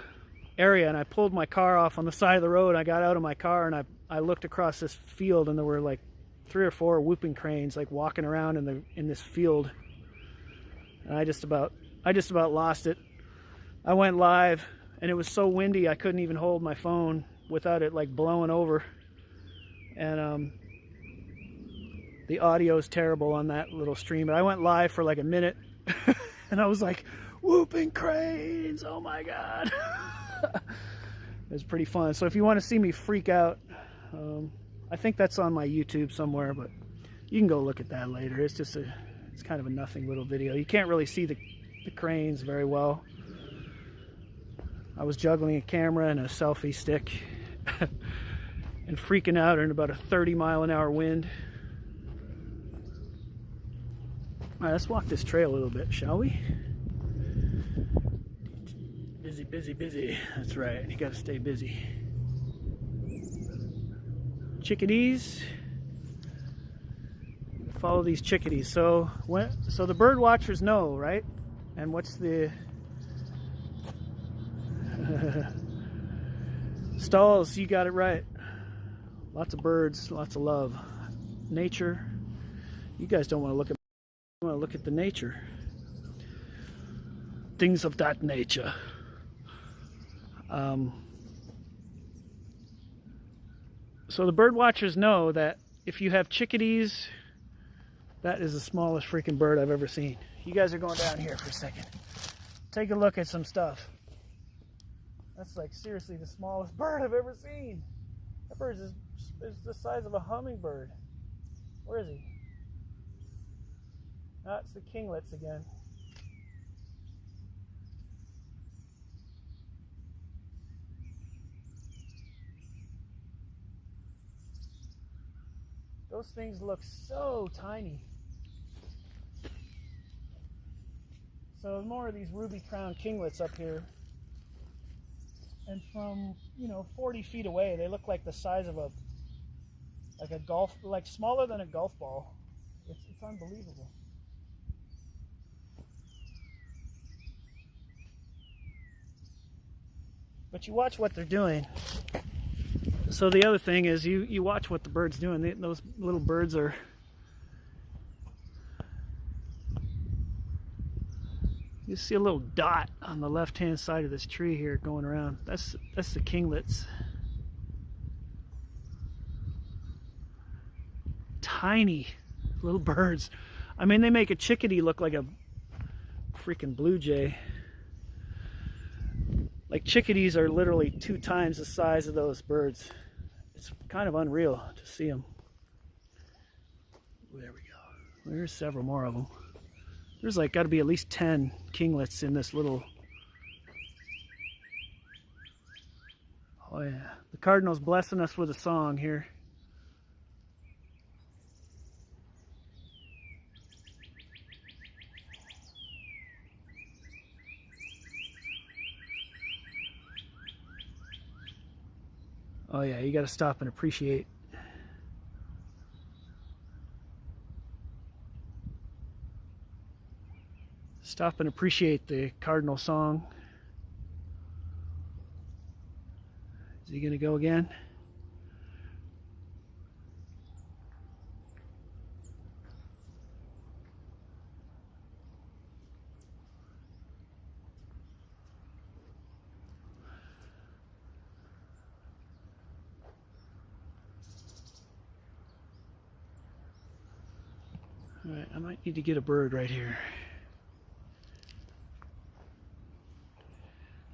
area and I pulled my car off on the side of the road. I got out of my car and I looked across this field, and there were like 3 or 4 whooping cranes like walking around in this field. And I just about lost it. I went live and it was so windy I couldn't even hold my phone without it like blowing over. And the audio is terrible on that little stream, but I went live for like a minute and I was like, whooping cranes, oh my god. It was pretty fun. So if you want to see me freak out, I think that's on my YouTube somewhere, but you can go look at that later. It's just it's kind of a nothing little video. You can't really see the cranes very well. I was juggling a camera and a selfie stick and freaking out in about a 30-mile-an-hour wind. All right, let's walk this trail a little bit, shall we? Busy, busy, busy. That's right. You got to stay busy. Chickadees. Follow these chickadees. So the bird watchers know, right? And what's the stalls? You got it right. Lots of birds, lots of love. Nature. You guys don't want to look at. You want to look at the nature. Things of that nature. So the bird watchers know that if you have chickadees, that is the smallest freaking bird I've ever seen. You guys are going down here for a second. Take a look at some stuff. That's like seriously the smallest bird I've ever seen. That bird is the size of a hummingbird. Where is he? Ah, it's the kinglets again. Those things look so tiny. So more of these ruby-crowned kinglets up here. And from, 40 feet away, they look like the size of a golf, like smaller than a golf ball. It's unbelievable. But you watch what they're doing. So the other thing is you watch what the bird's doing. Those little birds are... You see a little dot on the left-hand side of this tree here going around. That's the kinglets. Tiny little birds. I mean, they make a chickadee look like a freaking blue jay. Like chickadees are literally 2 times the size of those birds. It's kind of unreal to see them. There we go. There's several more of them. There's like got to be at least 10 kinglets in this little... Oh yeah. The cardinal's blessing us with a song here. Oh yeah, you got to stop and appreciate. Stop and appreciate the cardinal song. Is he gonna go again? All right, I might need to get a bird right here.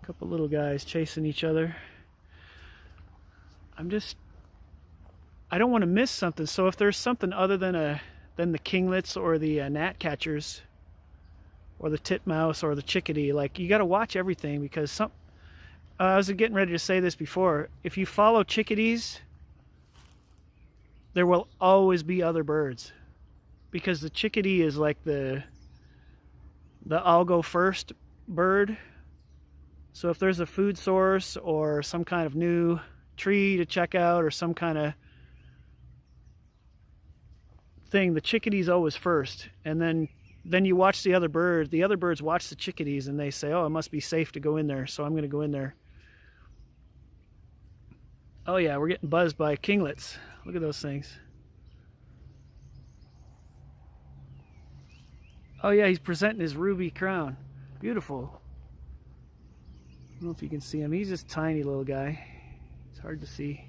A couple little guys chasing each other. I don't want to miss something. So if there's something other than the kinglets or the gnatcatchers or the titmouse or the chickadee, like, you got to watch everything, because I was getting ready to say this before. If you follow chickadees, there will always be other birds, because the chickadee is like the I'll go first bird. So if there's a food source or some kind of new tree to check out or some kind of thing, the chickadee's always first. And then you watch the other birds. The other birds watch the chickadees and they say, oh, it must be safe to go in there, so I'm going to go in there. Oh yeah, we're getting buzzed by kinglets. Look at those things. Oh yeah, he's presenting his ruby crown. Beautiful. I don't know if you can see him. He's just a tiny little guy. It's hard to see.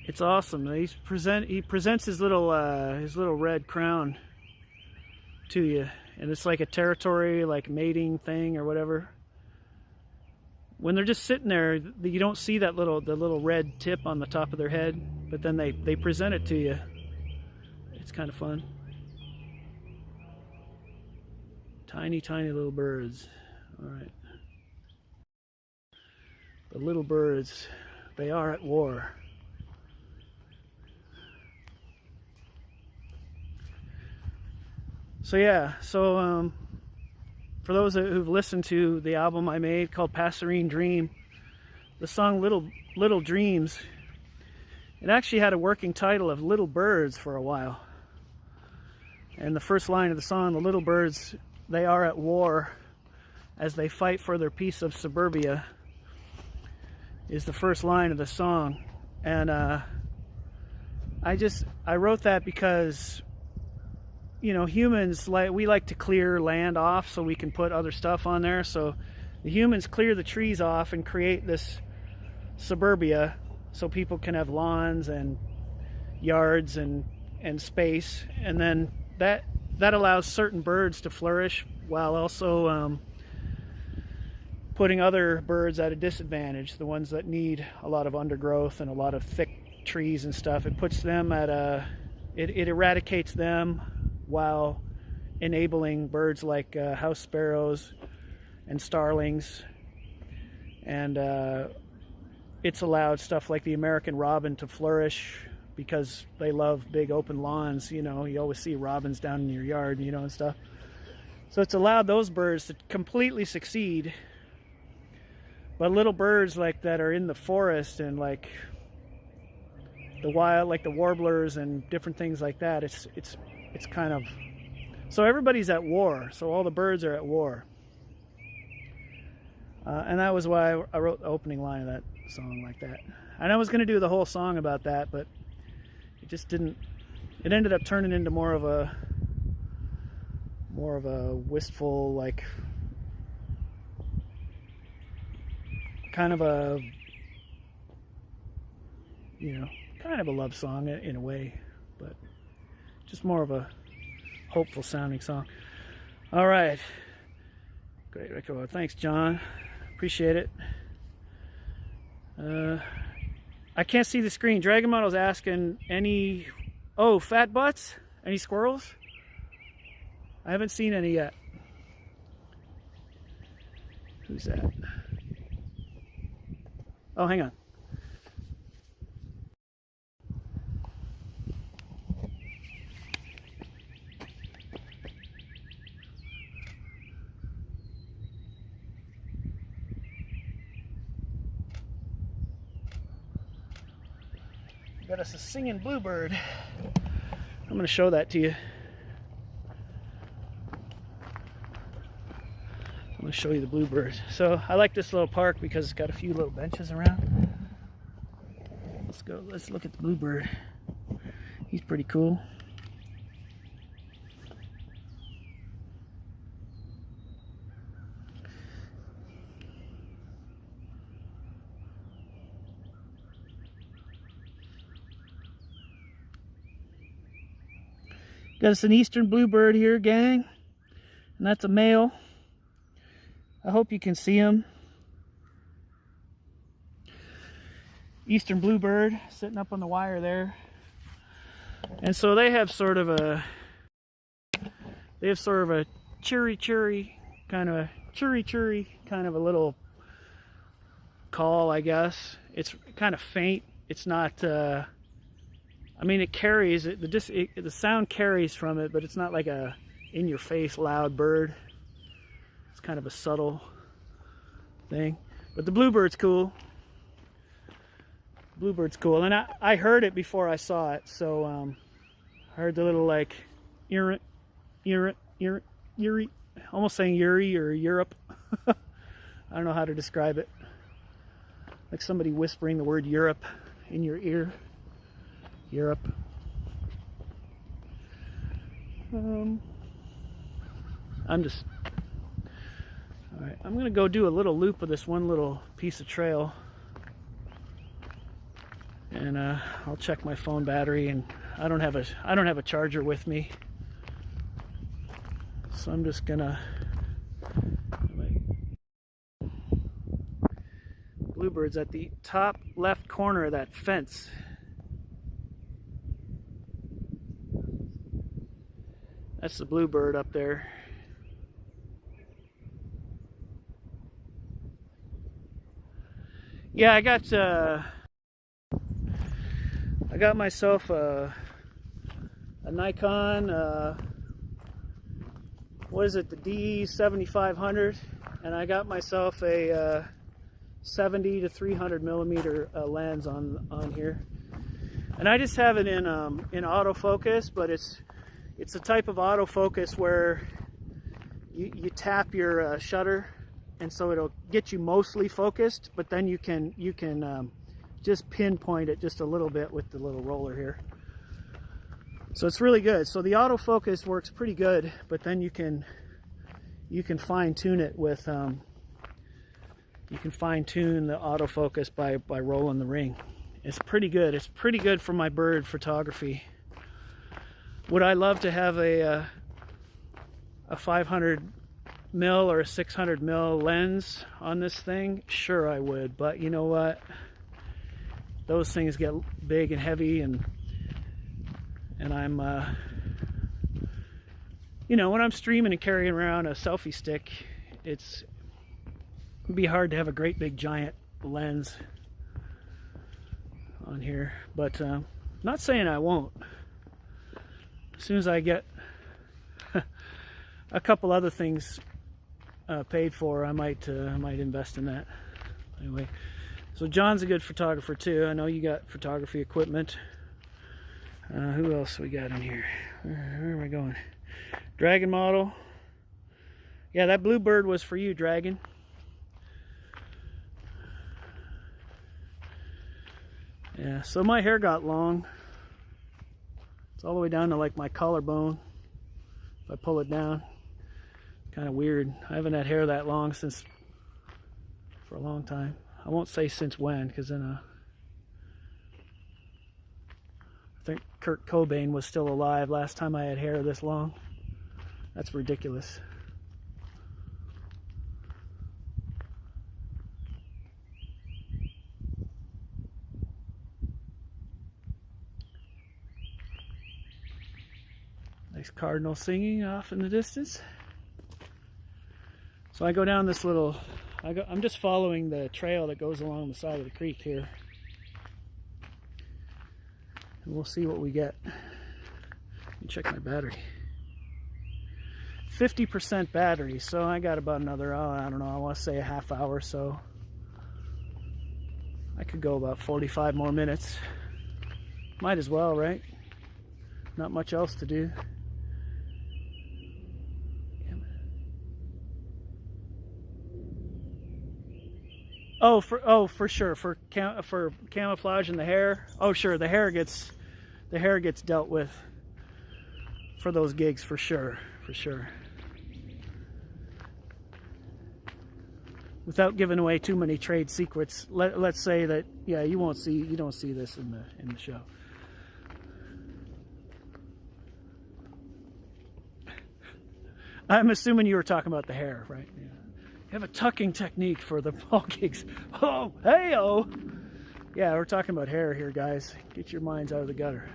It's awesome. He presents his little red crown to you, and it's like a territory, like mating thing or whatever. When they're just sitting there, you don't see the little red tip on the top of their head, but then they present it to you. It's kind of fun. Tiny, tiny little birds. All right. The little birds, they are at war. So yeah, for those who've listened to the album I made called Passerine Dream, the song Little Dreams, it actually had a working title of Little Birds for a while. And the first line of the song, the little birds, they are at war as they fight for their piece of suburbia, is the first line of the song. And I wrote that because, you know, humans, we like to clear land off so we can put other stuff on there. So the humans clear the trees off and create this suburbia so people can have lawns and yards and space, and then that allows certain birds to flourish while also putting other birds at a disadvantage, the ones that need a lot of undergrowth and a lot of thick trees and stuff. It puts them at it eradicates them while enabling birds like house sparrows and starlings, and it's allowed stuff like the American robin to flourish because they love big open lawns. You know, you always see robins down in your yard, you know, and stuff. So it's allowed those birds to completely succeed. But little birds like that are in the forest and like the wild, like the warblers and different things like that, it's kind of, so everybody's at war. So all the birds are at war. And that was why I wrote the opening line of that song like that. And I was going to do the whole song about that, but it just didn't. It ended up turning into more of a wistful, like, kind of a, you know, kind of a love song in a way, but just more of a hopeful sounding song. All right, great record. Thanks, John. Appreciate it. I can't see the screen. Dragon Model's asking any, oh, fat butts? Any squirrels? I haven't seen any yet. Who's that? Oh, hang on. got us a singing bluebird. I'm going to show that to you. I'm going to show you the bluebird. So I like this little park because it's got a few little benches around. Let's look at the bluebird. He's pretty cool. Got us an eastern bluebird here, gang, and that's a male. I hope you can see him. Eastern bluebird sitting up on the wire there. And so they have sort of a chirry kind of a little call, I guess. It's kind of faint. It's not I mean, it carries it. The sound carries from it, but it's not like a in-your-face loud bird. It's kind of a subtle thing. But the bluebird's cool. Bluebird's cool, and I heard it before I saw it. So I heard the little like Yuri, almost saying Yuri or Europe. I don't know how to describe it. Like somebody whispering the word Europe in your ear. Europe. I'm gonna go do a little loop of this one little piece of trail, and I'll check my phone battery, and I don't have a charger with me, so I'm just gonna bluebird's at the top left corner of that fence. That's the bluebird up there. Yeah, I got myself a Nikon, what is it, the D7500, and I got myself a 70 to 300 millimeter lens on here, and I just have it in autofocus, but it's a type of autofocus where you tap your shutter, and so it'll get you mostly focused, but then you can just pinpoint it just a little bit with the little roller here. So it's really good. So the autofocus works pretty good, but then you can fine tune it with you can fine tune the autofocus by rolling the ring. It's pretty good. It's pretty good for my bird photography. Would I love to have a 500 mil or a 600 mil lens on this thing? Sure I would, but you know what? Those things get big and heavy, and I'm you know, when I'm streaming and carrying around a selfie stick, it'd be hard to have a great big giant lens on here, but not saying I won't. As soon as I get a couple other things paid for, I might invest in that. Anyway, so John's a good photographer too. I know you got photography equipment. Who else we got in here? Where am I going? Dragon model. Yeah, that bluebird was for you, Dragon. Yeah, so my hair got long. It's all the way down to like my collarbone. If I pull it down, kind of weird. I haven't had hair that long for a long time. I won't say since when, because then I think Kurt Cobain was still alive last time I had hair this long. That's ridiculous. Nice cardinal singing off in the distance. So I go down this little, I'm just following the trail that goes along the side of the creek here. And we'll see what we get. Let me check my battery. 50% battery, so I got about another, I don't know, I want to say a half hour, so I could go about 45 more minutes. Might as well, right? Not much else to do. Oh, for sure, for camouflage and the hair. Oh, sure, the hair gets dealt with for those gigs, for sure, for sure. Without giving away too many trade secrets, let's say that, yeah, you don't see this in the show. I'm assuming you were talking about the hair, right? Yeah. You have a tucking technique for the ball gigs. Oh, hey-oh. Yeah, we're talking about hair here, guys. Get your minds out of the gutter.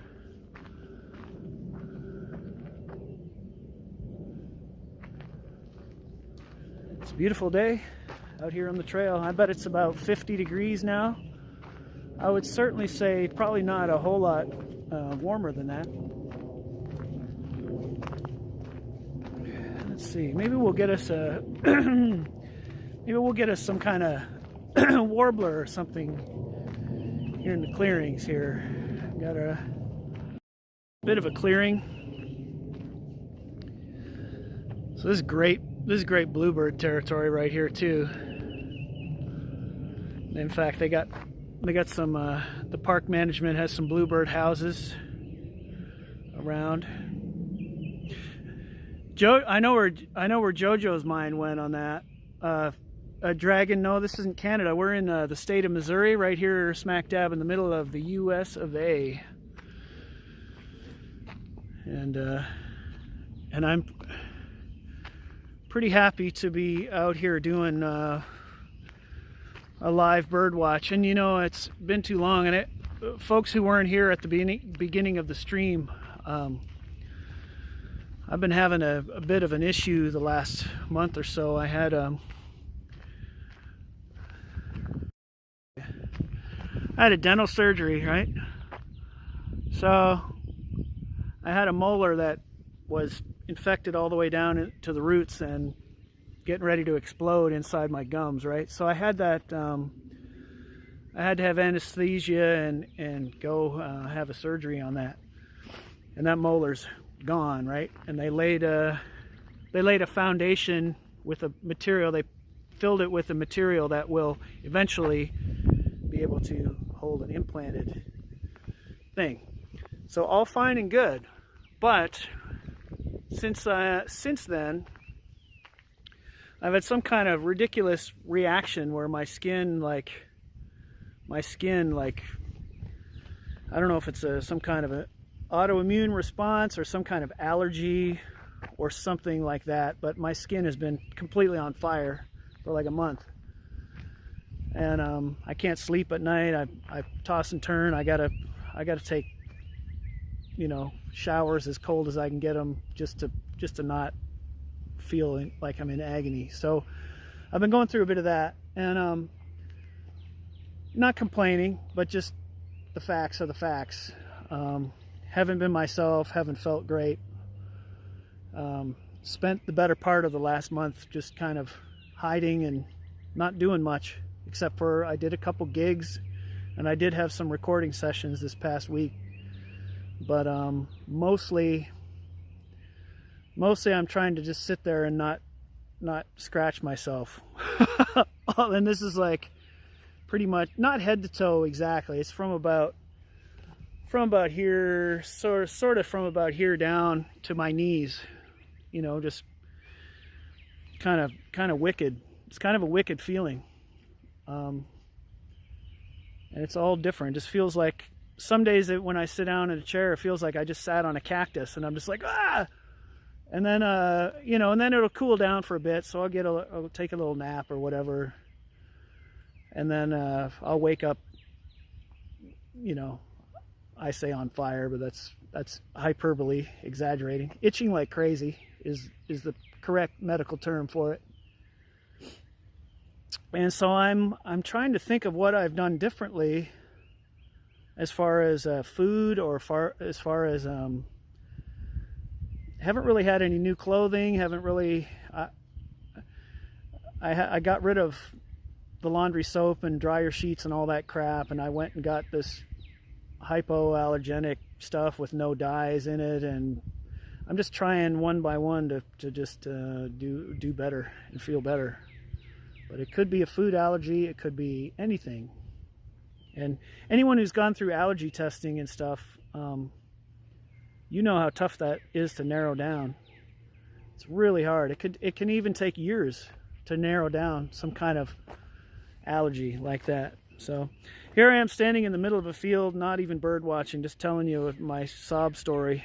It's a beautiful day out here on the trail. I bet it's about 50 degrees now. I would certainly say probably not a whole lot warmer than that. Let's see, maybe we'll get us a some kind of warbler or something here in the clearings here. Got a bit of a clearing. So this is great bluebird territory right here too. In fact, they got some the park management has some bluebird houses around. I know where JoJo's mind went on that. A dragon. No, this isn't Canada. We're in the state of Missouri, right here, smack dab in the middle of the U.S. of A. And I'm pretty happy to be out here doing a live bird watch. And you know, it's been too long. And folks who weren't here at the beginning of the stream. I've been having a bit of an issue the last month or so. I had a dental surgery, right? So I had a molar that was infected all the way down to the roots and getting ready to explode inside my gums, right? So I had that, I had to have anesthesia and go have a surgery on that. And that molar's gone, right? And they laid a foundation with a material. They filled it with a material that will eventually be able to hold an implanted thing. So all fine and good, but since then I've had some kind of ridiculous reaction where my skin like I don't know if it's some kind of an autoimmune response or some kind of allergy or something like that, but my skin has been completely on fire for like a month. And I can't sleep at night. I toss and turn. I gotta take, you know, showers as cold as I can get them just to not feel like I'm in agony. So I've been going through a bit of that, and not complaining, but just the facts are the facts. Haven't been myself, haven't felt great. Spent the better part of the last month just kind of hiding and not doing much, except for I did a couple gigs and I did have some recording sessions this past week. But mostly I'm trying to just sit there and not scratch myself. And this is like pretty much not head to toe exactly. It's from about here, sort of from about here down to my knees, you know, just kind of wicked. It's kind of a wicked feeling, and it's all different. It just feels like some days that when I sit down in a chair, it feels like I just sat on a cactus, and I'm just like, ah. And then you know, and then it'll cool down for a bit, so I'll take a little nap or whatever, and then I'll wake up, you know, I say on fire, but that's hyperbole, exaggerating. Itching like crazy is the correct medical term for it. And so I'm trying to think of what I've done differently as far as food, or as far as haven't really had any new clothing. Haven't really. I got rid of the laundry soap and dryer sheets and all that crap, and I went and got this hypoallergenic stuff with no dyes in it, and I'm just trying one by one to just do better and feel better. But it could be a food allergy, it could be anything. And anyone who's gone through allergy testing and stuff, you know how tough that is to narrow down. It's really hard. It can even take years to narrow down some kind of allergy like that. So here I am standing in the middle of a field, not even bird watching, just telling you my sob story.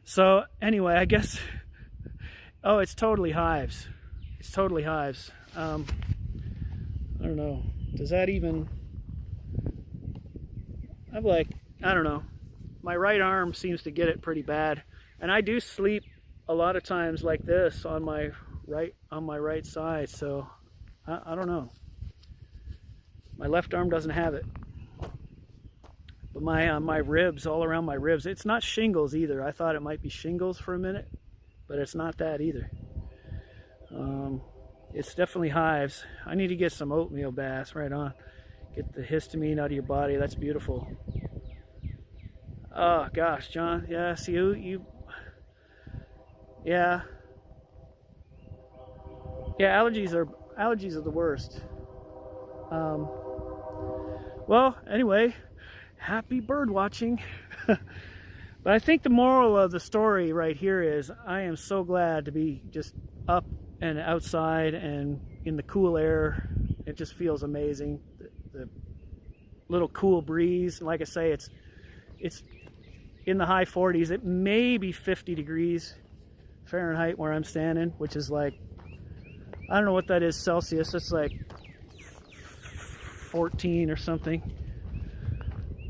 So anyway, I guess, oh, it's totally hives. It's totally hives. I don't know. Does that even, I don't know. My right arm seems to get it pretty bad. And I do sleep a lot of times like this on my right side, so I don't know. My left arm doesn't have it. But my ribs, all around my ribs, it's not shingles either. I thought it might be shingles for a minute, but it's not that either. It's definitely hives. I need to get some oatmeal baths, right on. Get the histamine out of your body. That's beautiful. Oh gosh, John. Yeah, see you. Yeah. Yeah, allergies are the worst. Well, anyway, happy bird watching. But I think the moral of the story right here is I am so glad to be just up and outside and in the cool air. It just feels amazing. The little cool breeze. Like I say, it's in the high 40s. It may be 50 degrees Fahrenheit where I'm standing, which is like, I don't know what that is Celsius. It's like 14 or something.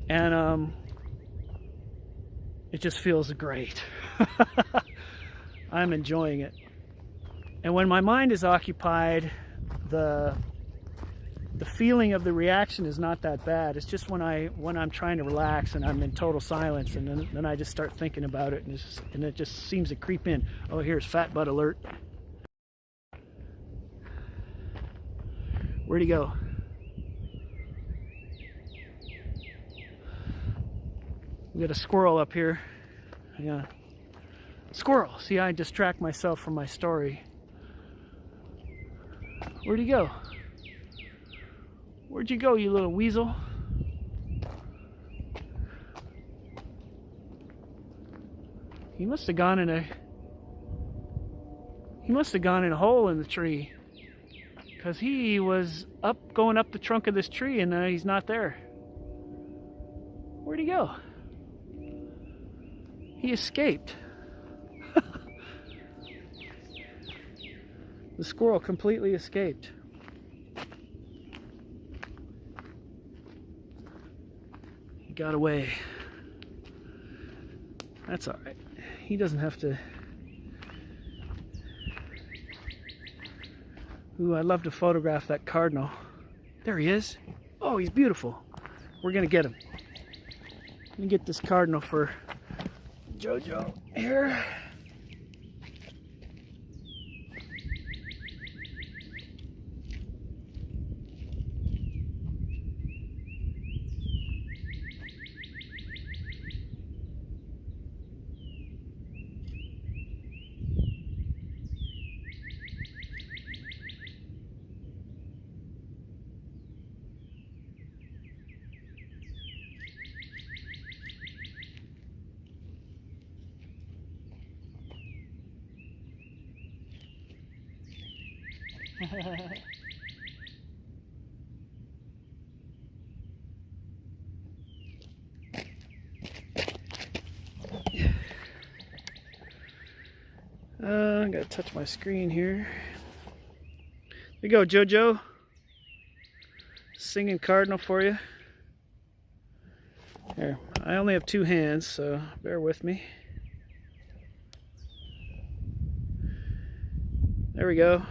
And it just feels great. I'm enjoying it. And when my mind is occupied, the feeling of the reaction is not that bad. It's just when I'm trying to relax and I'm in total silence, and then I just start thinking about it, and it just seems to creep in. Oh, here's fat butt alert. Where'd he go? We got a squirrel up here. Yeah, squirrel. See, I distract myself from my story. Where'd he go? Where'd you go, you little weasel? He must have gone in a hole in the tree, because he was going up the trunk of this tree, and he's not there. Where'd he go? He escaped. The squirrel completely escaped. He got away. That's all right. He doesn't have to. Ooh, I'd love to photograph that cardinal. There he is. Oh, he's beautiful. We're gonna get him. Let me get this cardinal for Jojo here. I gotta touch my screen here. There you go, Jojo. Singing cardinal for you. Here, I only have 2 hands, so bear with me. There we go.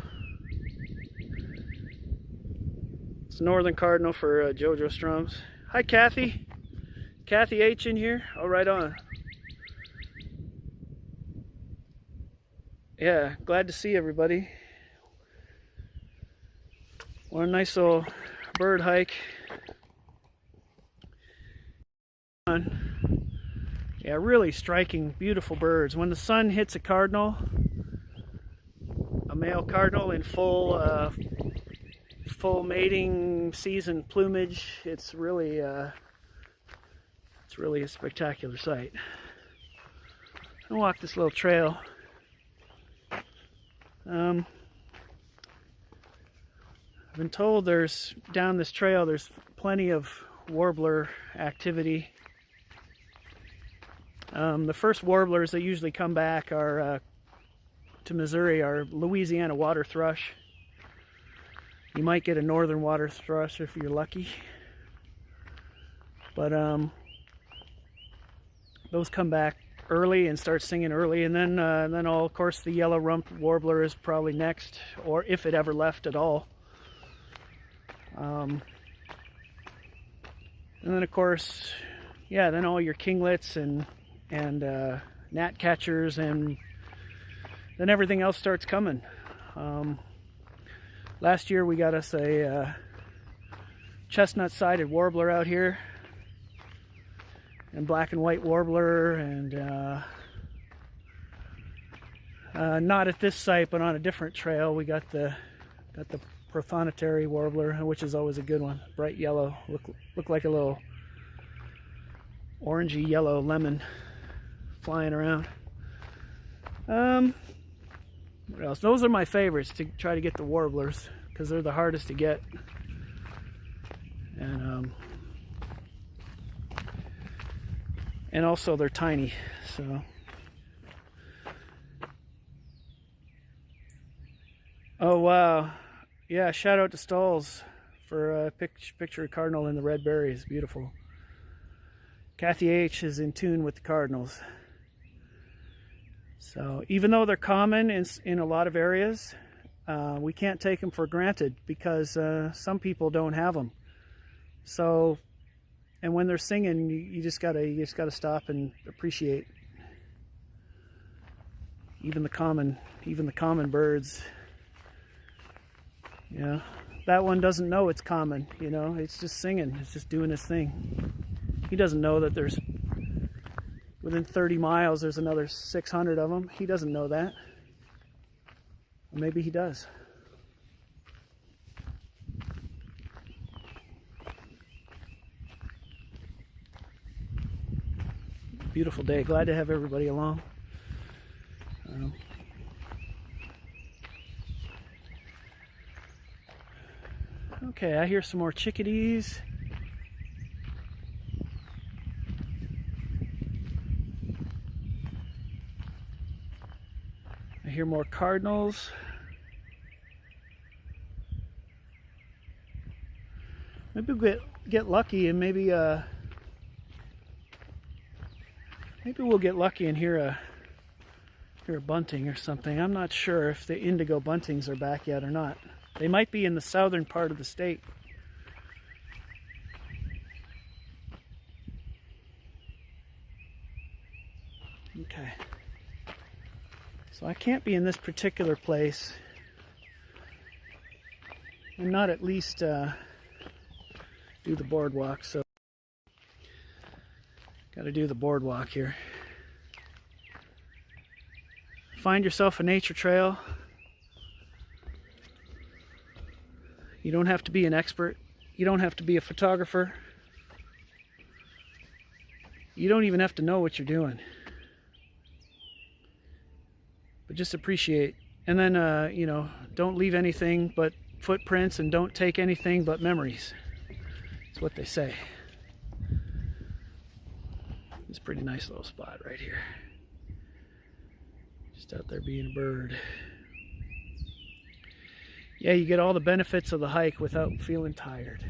It's a northern cardinal for Jojo Strums. Hi, Kathy. Kathy H in here. Oh, right on. Yeah, glad to see everybody. What a nice little bird hike. Yeah, really striking, beautiful birds. When the sun hits a cardinal, a male cardinal in full mating season plumage, it's really a spectacular sight. I'll walk this little trail. I've been told down this trail there's plenty of warbler activity. The first warblers that usually come back to Missouri are Louisiana water thrush. You might get a northern water thrush if you're lucky, but those come back early and start singing early, and then of course the yellow-rumped warbler is probably next, or if it ever left at all. And then of course, yeah, then all your kinglets and gnatcatchers, and then everything else starts coming. Last year we got us a chestnut-sided warbler out here, and black and white warbler, and not at this site, but on a different trail we got the prothonotary warbler, which is always a good one. Bright yellow, look like a little orangey yellow lemon flying around. What else? Those are my favorites, to try to get the warblers, because they're the hardest to get. And also they're tiny, so. Oh wow, yeah, shout out to Stalls for a picture of cardinal in the red berries, beautiful. Kathy H is in tune with the cardinals. So even though they're common in a lot of areas, we can't take them for granted, because some people don't have them. So, and when they're singing, you just gotta stop and appreciate even the common birds. Yeah, that one doesn't know it's common. You know, it's just singing. It's just doing its thing. He doesn't know that there's within 30 miles there's another 600 of them. He doesn't know that. Or maybe he does. Beautiful day. Glad to have everybody along. Okay, I hear some more chickadees. I hear more cardinals. Maybe we'll get lucky, and maybe we'll get lucky and hear a bunting or something. I'm not sure if the indigo buntings are back yet or not. They might be in the southern part of the state. Okay. So I can't be in this particular place and not at least do the boardwalk. So got to do the boardwalk here. Find yourself a nature trail. You don't have to be an expert. You don't have to be a photographer. You don't even have to know what you're doing. But just appreciate. And then, you know, don't leave anything but footprints, and don't take anything but memories. That's what they say. It's a pretty nice little spot right here. Just out there being a bird. Yeah, you get all the benefits of the hike without feeling tired.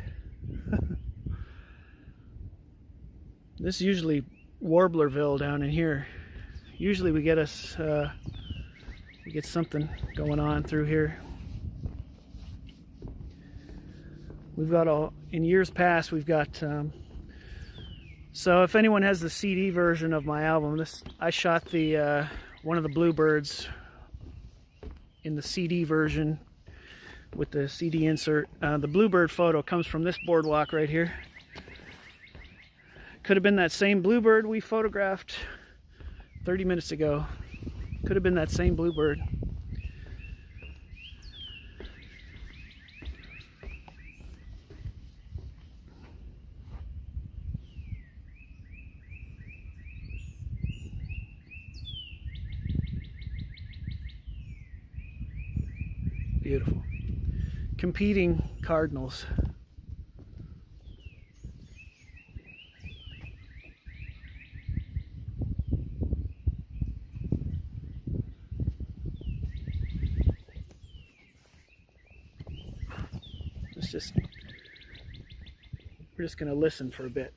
This is usually Warblerville down in here. Usually we get something going on through here. We've got in years past, we've got, so if anyone has the CD version of my album, I shot one of the bluebirds in the CD version with the CD insert. The bluebird photo comes from this boardwalk right here. Could have been that same bluebird we photographed 30 minutes ago. Could have been that same bluebird. Beautiful. Competing cardinals. We're just going to listen for a bit.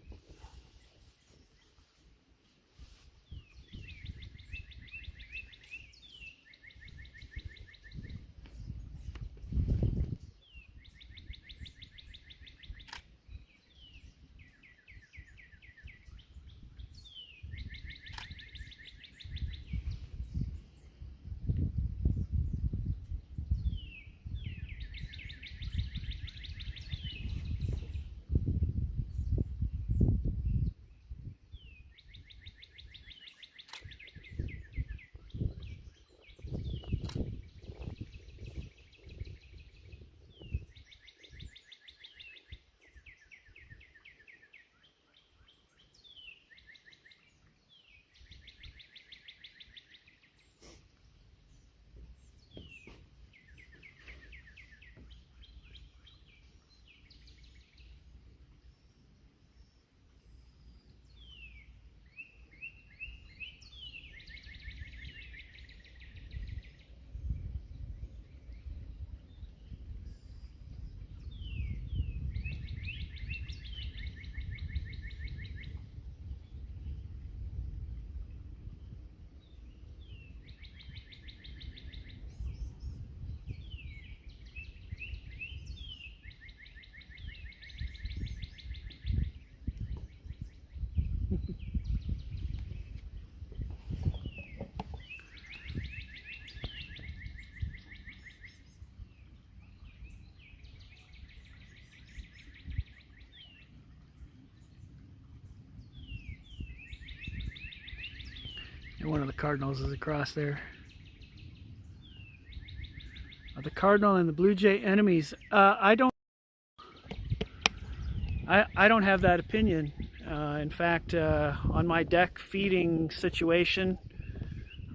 And one of the cardinals is across there. The cardinal and the blue jay enemies. I don't have that opinion. In fact, on my deck feeding situation,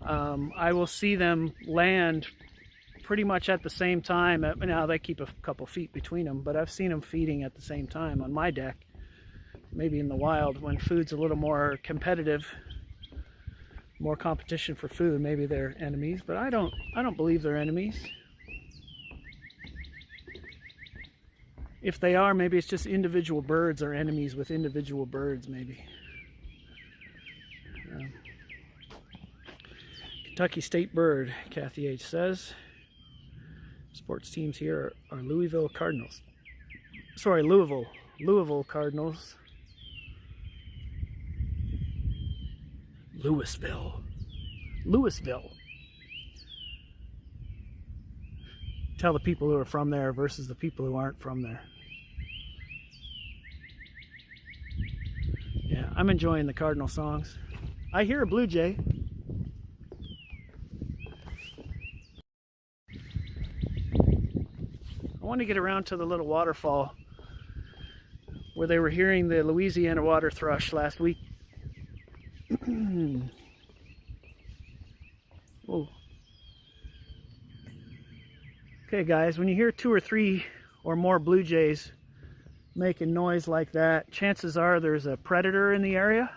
I will see them land pretty much at the same time. Now they keep a couple feet between them, but I've seen them feeding at the same time on my deck. Maybe in the wild, when food's a little more competitive, more competition for food, maybe they're enemies. But I don't believe they're enemies. If they are, maybe it's just individual birds are enemies with individual birds, maybe. Kentucky State bird, Kathy H. says. Sports teams here are Louisville Cardinals. Sorry, Louisville Cardinals. Louisville. Tell the people who are from there versus the people who aren't from there. Yeah, I'm enjoying the Cardinal songs. I hear a blue jay. I want to get around to the little waterfall where they were hearing the Louisiana water thrush last week. Whoa. Okay guys, when you hear 2 or 3 or more blue jays making noise like that, chances are there's a predator in the area,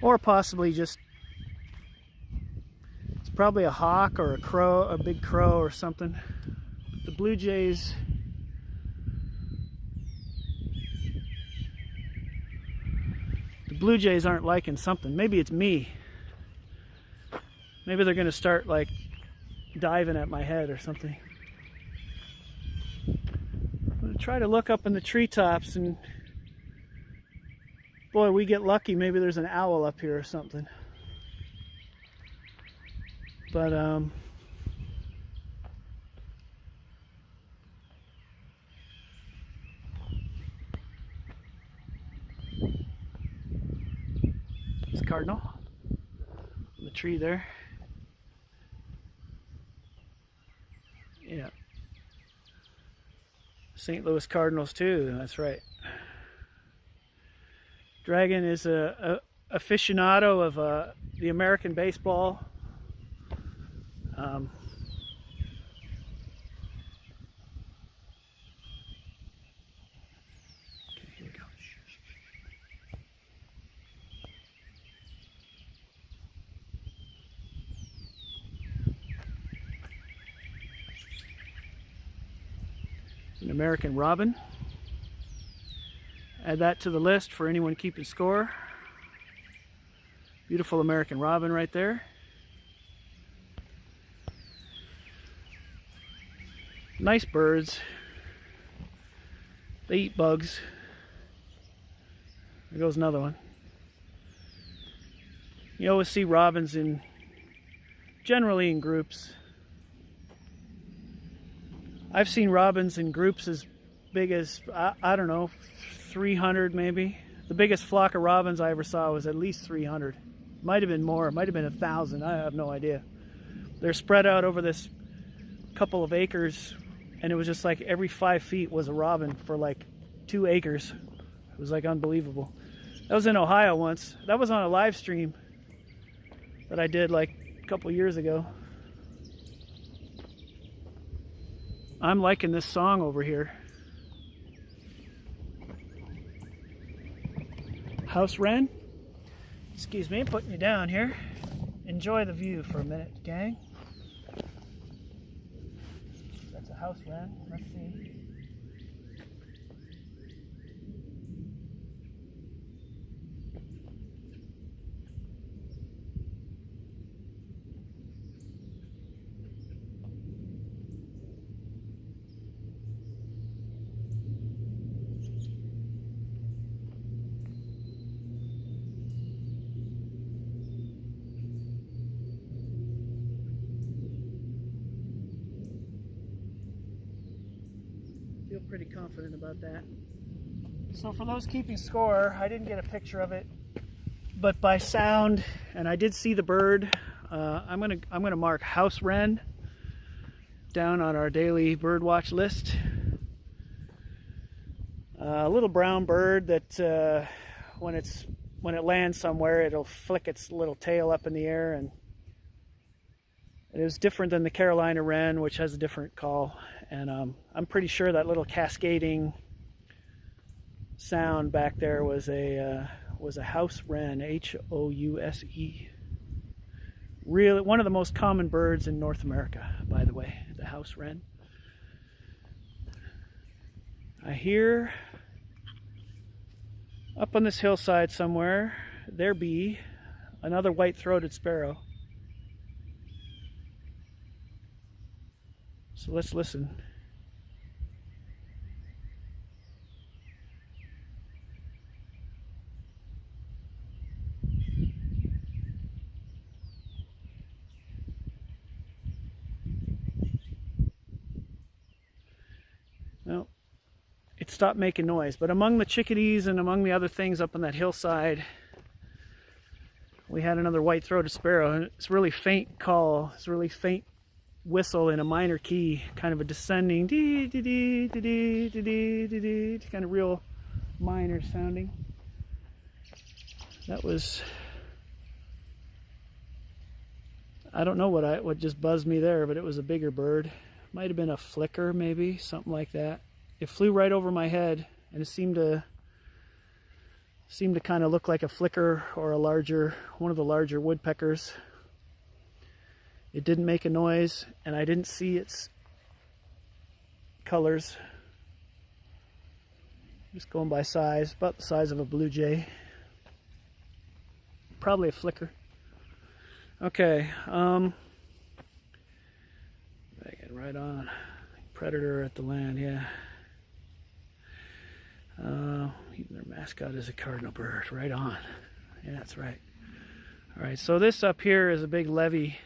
or possibly just, it's probably a hawk or a crow, a big crow or something. The blue jays, aren't liking something. Maybe it's me. Maybe they're gonna start like diving at my head or something. I'm gonna try to look up in the treetops, and boy, we get lucky, maybe there's an owl up here or something. But That's a cardinal in the tree there. Yeah. St. Louis Cardinals too, that's right. Dragon is a aficionado of the American baseball. Okay, here we go. An American robin. Add that to the list for anyone keeping score. Beautiful American robin right there. Nice birds. They eat bugs. There goes another one. You always see robins generally in groups. I've seen robins in groups as big as, I don't know, 300 maybe. The biggest flock of robins I ever saw was at least 300. Might have been more, it might have been 1,000, I have no idea. They're spread out over this couple of acres, and it was just like every 5 feet was a robin for like 2 acres. It was like unbelievable. That was in Ohio once. That was on a live stream that I did like a couple years ago. I'm liking this song over here. House wren. Excuse me, putting you down here. Enjoy the view for a minute, gang. That's a house wren. Let's see. Feel pretty confident about that. So for those keeping score, I didn't get a picture of it, but by sound, and I did see the bird. I'm gonna mark house wren down on our daily bird watch list. A little brown bird that when it lands somewhere, it'll flick its little tail up in the air, and it is different than the Carolina wren, which has a different call. And I'm pretty sure that little cascading sound back there was a house wren, H-O-U-S-E. Really, one of the most common birds in North America, by the way, the house wren. I hear up on this hillside somewhere, there be another white-throated sparrow. So let's listen. Well, it stopped making noise, but among the chickadees and among the other things up on that hillside, we had another white-throated sparrow, and it's a really faint call. It's a really faint whistle in a minor key, kind of a descending dee dee dee dee dee dee dee dee, kind of real minor sounding. That was, I don't know what just buzzed me there, but it was a bigger bird. Might have been a flicker, maybe something like that. It flew right over my head, and it seemed to kind of look like a flicker or one of the larger woodpeckers. It didn't make a noise, and I didn't see its colors. Just going by size, about the size of a blue jay. Probably a flicker. Okay, I get right on. Predator at the land, yeah. Even their mascot is a cardinal bird, right on. Yeah, that's right. All right, so this up here is a big levee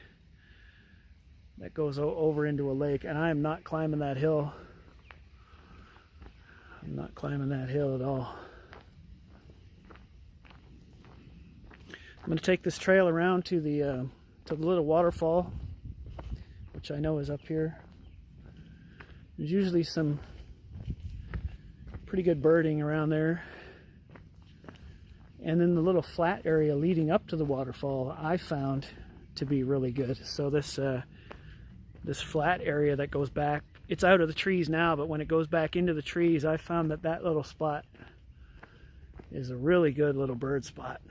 that goes over into a lake, and I am not climbing that hill. I'm not climbing that hill at all. I'm going to take this trail around to the little waterfall, which I know is up here. There's usually some pretty good birding around there. And then the little flat area leading up to the waterfall I found to be really good. So this flat area that goes back, it's out of the trees now, but when it goes back into the trees, I found that little spot is a really good little bird spot.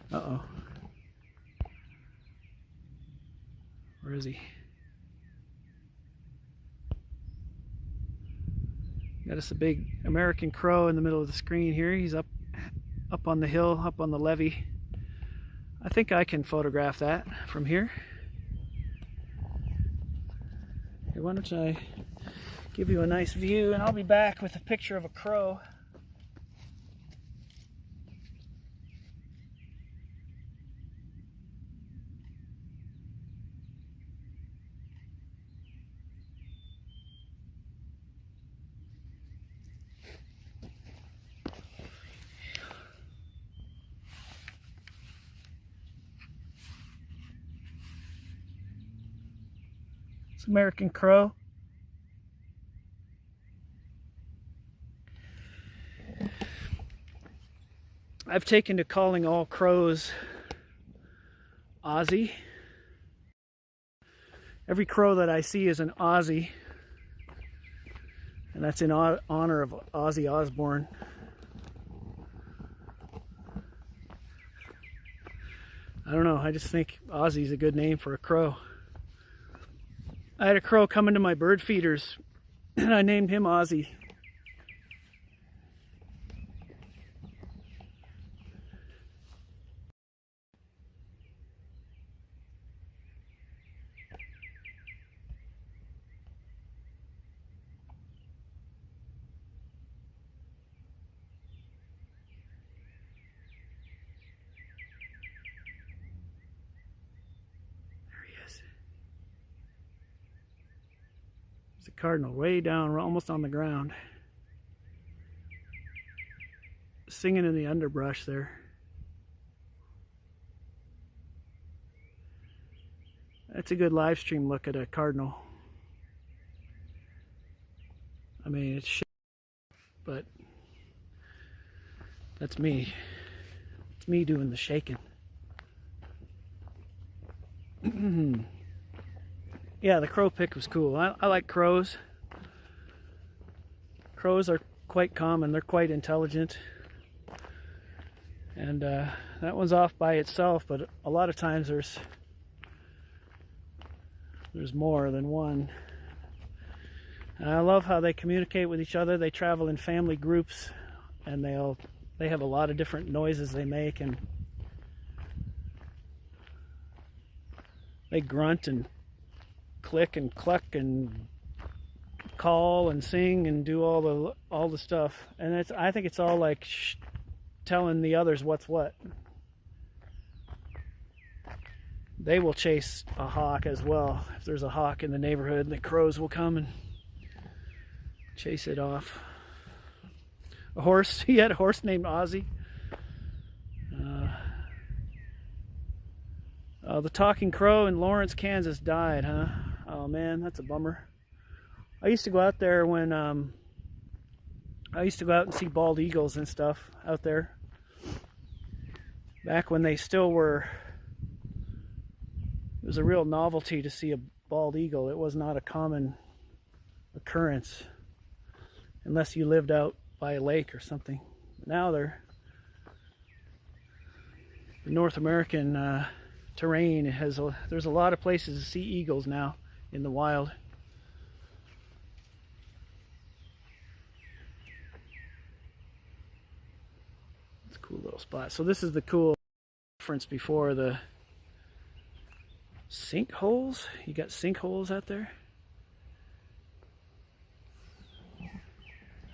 Uh-oh. Where is he? Got us a big American crow in the middle of the screen here. He's up on the hill, up on the levee. I think I can photograph that from here. Here, why don't I give you a nice view, and I'll be back with a picture of a crow. American crow. I've taken to calling all crows Aussie. Every crow that I see is an Aussie, and that's in honor of Ozzy Osbourne. I don't know, I just think Ozzy's a good name for a crow. I had a crow come into my bird feeders and I named him Ozzy. The cardinal way down, almost on the ground, singing in the underbrush there. That's a good live stream look at a cardinal. I mean, it's shit, but that's me. It's me doing the shaking. Yeah, the crow pick was cool. I like crows. Crows are quite common. They're quite intelligent. And that one's off by itself, but a lot of times there's more than one. And I love how they communicate with each other. They travel in family groups, and they have a lot of different noises they make, and they grunt and click and cluck and call and sing and do all the stuff, and I think it's all like telling the others what's what. They will chase a hawk as well. If there's a hawk in the neighborhood, the crows will come and chase it off. A horse, he had a horse named Ozzy. The talking crow in Lawrence, Kansas died, huh? Oh man, that's a bummer. I used to go out there when I used to go out and see bald eagles and stuff out there. Back when they still were, it was a real novelty to see a bald eagle. It was not a common occurrence unless you lived out by a lake or something. Now the North American terrain there's a lot of places to see eagles now in the wild. It's a cool little spot. So this is the cool reference before the sinkholes. You got sinkholes out there.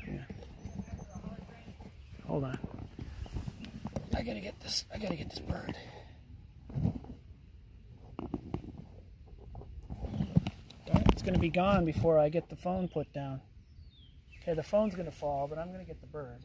Yeah. Hold on. I gotta get this bird. It's going to be gone before I get the phone put down. Okay, the phone's going to fall, but I'm going to get the bird.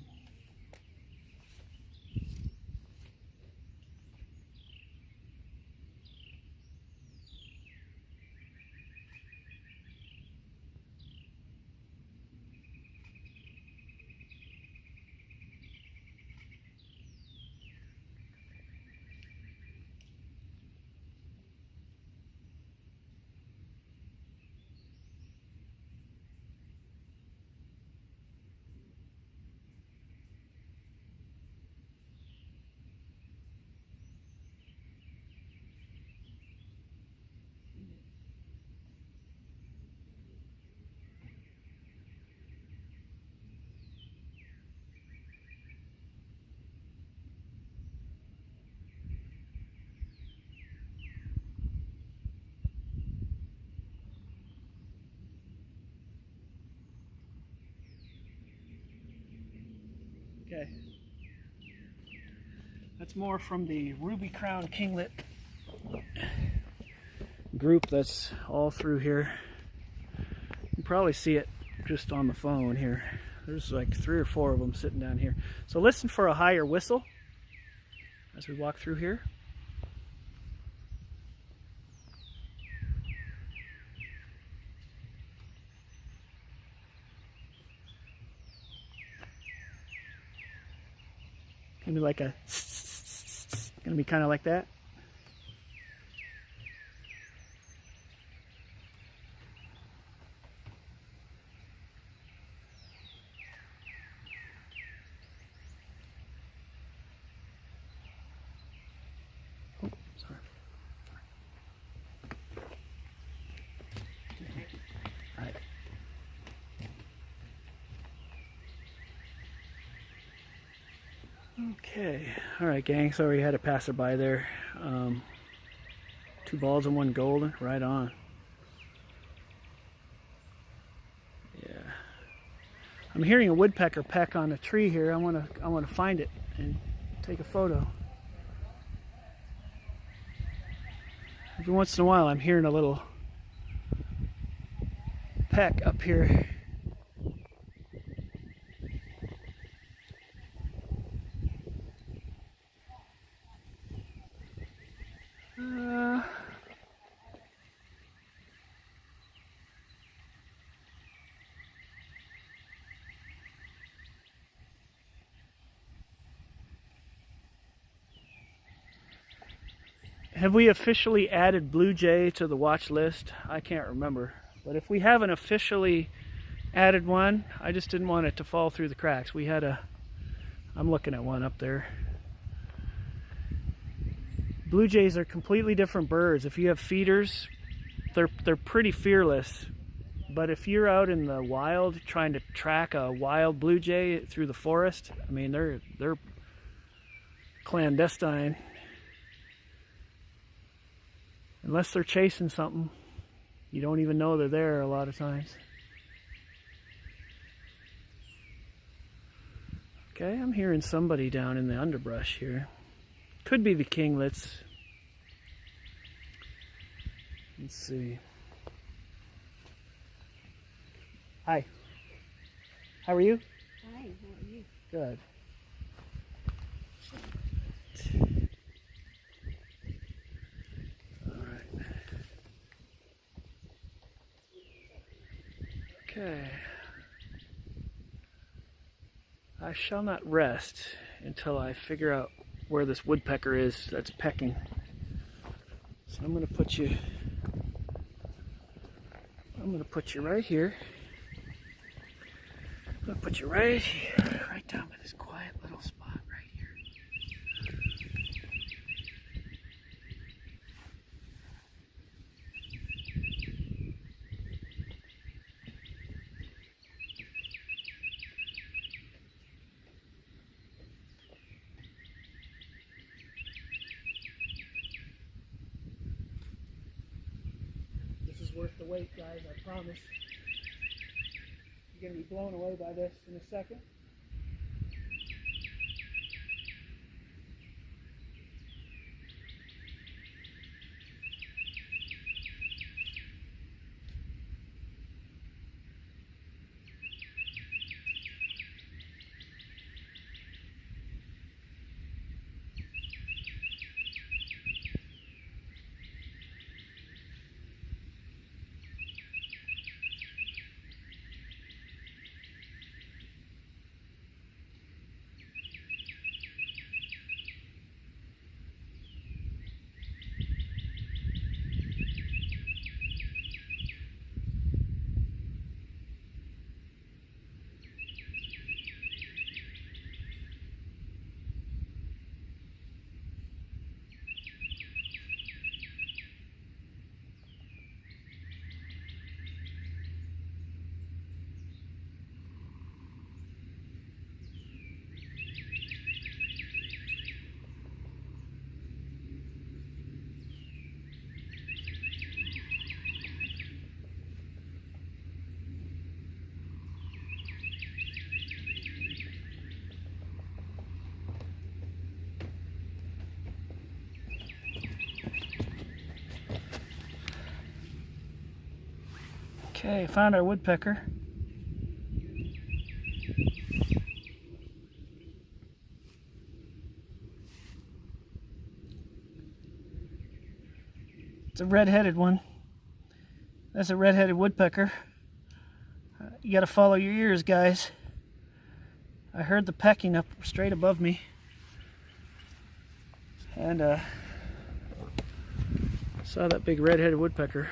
Okay. That's more from the ruby crown kinglet group that's all through here. You can probably see it just on the phone here. There's like 3 or 4 of them sitting down here. So listen for a higher whistle as we walk through here. Gonna be like a, gonna be kind of like that. Oh, sorry. All right. Okay, all right, gang. Sorry, had a passerby there. 2 balls and 1 golden, right on. Yeah, I'm hearing a woodpecker peck on a tree here. I want to find it and take a photo. Every once in a while, I'm hearing a little peck up here. Have we officially added blue jay to the watch list? I can't remember. But if we haven't officially added one, I just didn't want it to fall through the cracks. We had a, I'm looking at one up there. Blue jays are completely different birds. If you have feeders, they're pretty fearless. But if you're out in the wild trying to track a wild blue jay through the forest, I mean, they're clandestine. Unless they're chasing something, you don't even know they're there a lot of times. Okay, I'm hearing somebody down in the underbrush here. Could be the kinglets. Let's see. Hi. How are you? Hi, how are you? Good. Okay. I shall not rest until I figure out where this woodpecker is that's pecking. So I'm going to put you right here. I'm going to put you right here, right down by this quiet little spot right here. This is worth the wait, guys, I promise. You're going to be blown away by this in a second. Okay, found our woodpecker. It's a red-headed one. That's a red-headed woodpecker. You gotta follow your ears, guys. I heard the pecking up straight above me. And saw that big red-headed woodpecker.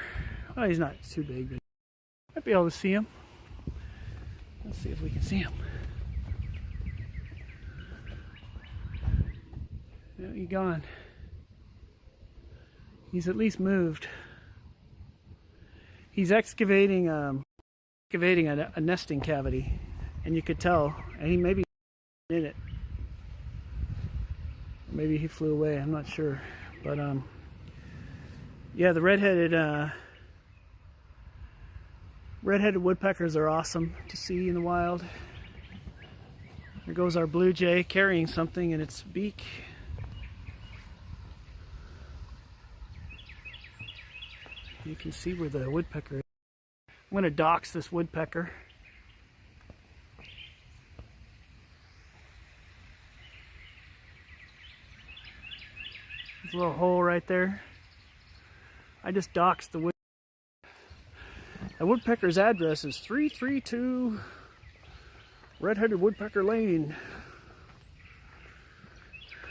Oh, he's not too big, but might be able to see him. Let's see if we can see him. Yeah, he's gone. He's at least moved. He's excavating a nesting cavity, and you could tell, and he maybe in it. Maybe he flew away, I'm not sure. But yeah, the red-headed woodpeckers are awesome to see in the wild. There goes our blue jay carrying something in its beak. You can see where the woodpecker is. I'm going to dox this woodpecker. There's a little hole right there. I just doxed the woodpecker. The woodpecker's address is 332 Red-Headed Woodpecker Lane.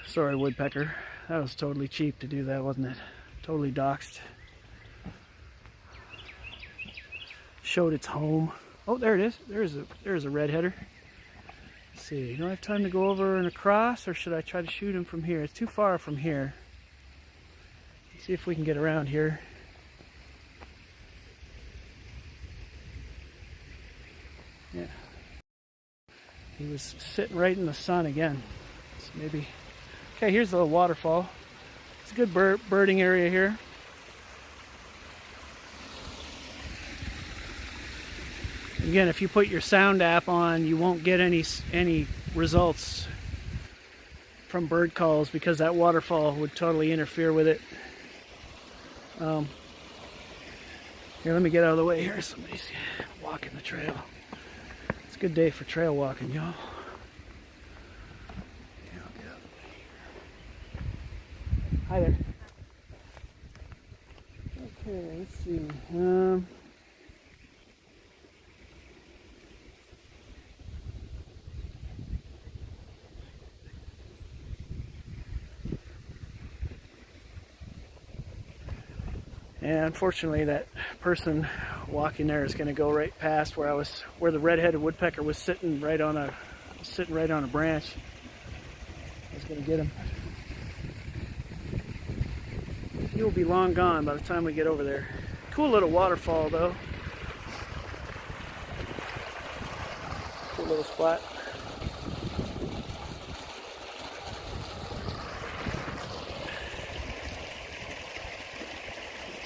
Sorry, woodpecker. That was totally cheap to do that, wasn't it? Totally doxed. Showed its home. Oh, there it is. There's a red-header. Let's see. Do I have time to go over and across, or should I try to shoot him from here? It's too far from here. Let's see if we can get around here. Yeah. He was sitting right in the sun again. So maybe. Okay, here's the waterfall. It's a good birding area here. Again, if you put your sound app on, you won't get any results from bird calls because that waterfall would totally interfere with it. Here, let me get out of the way here. Somebody's walking the trail. It's a good day for trail walking, y'all. Hi there. Okay, let's see. And unfortunately, that person walking there is going to go right past where the red-headed woodpecker was sitting right on a branch. I was going to get him. He will be long gone by the time we get over there. Cool little waterfall, though. Cool little spot.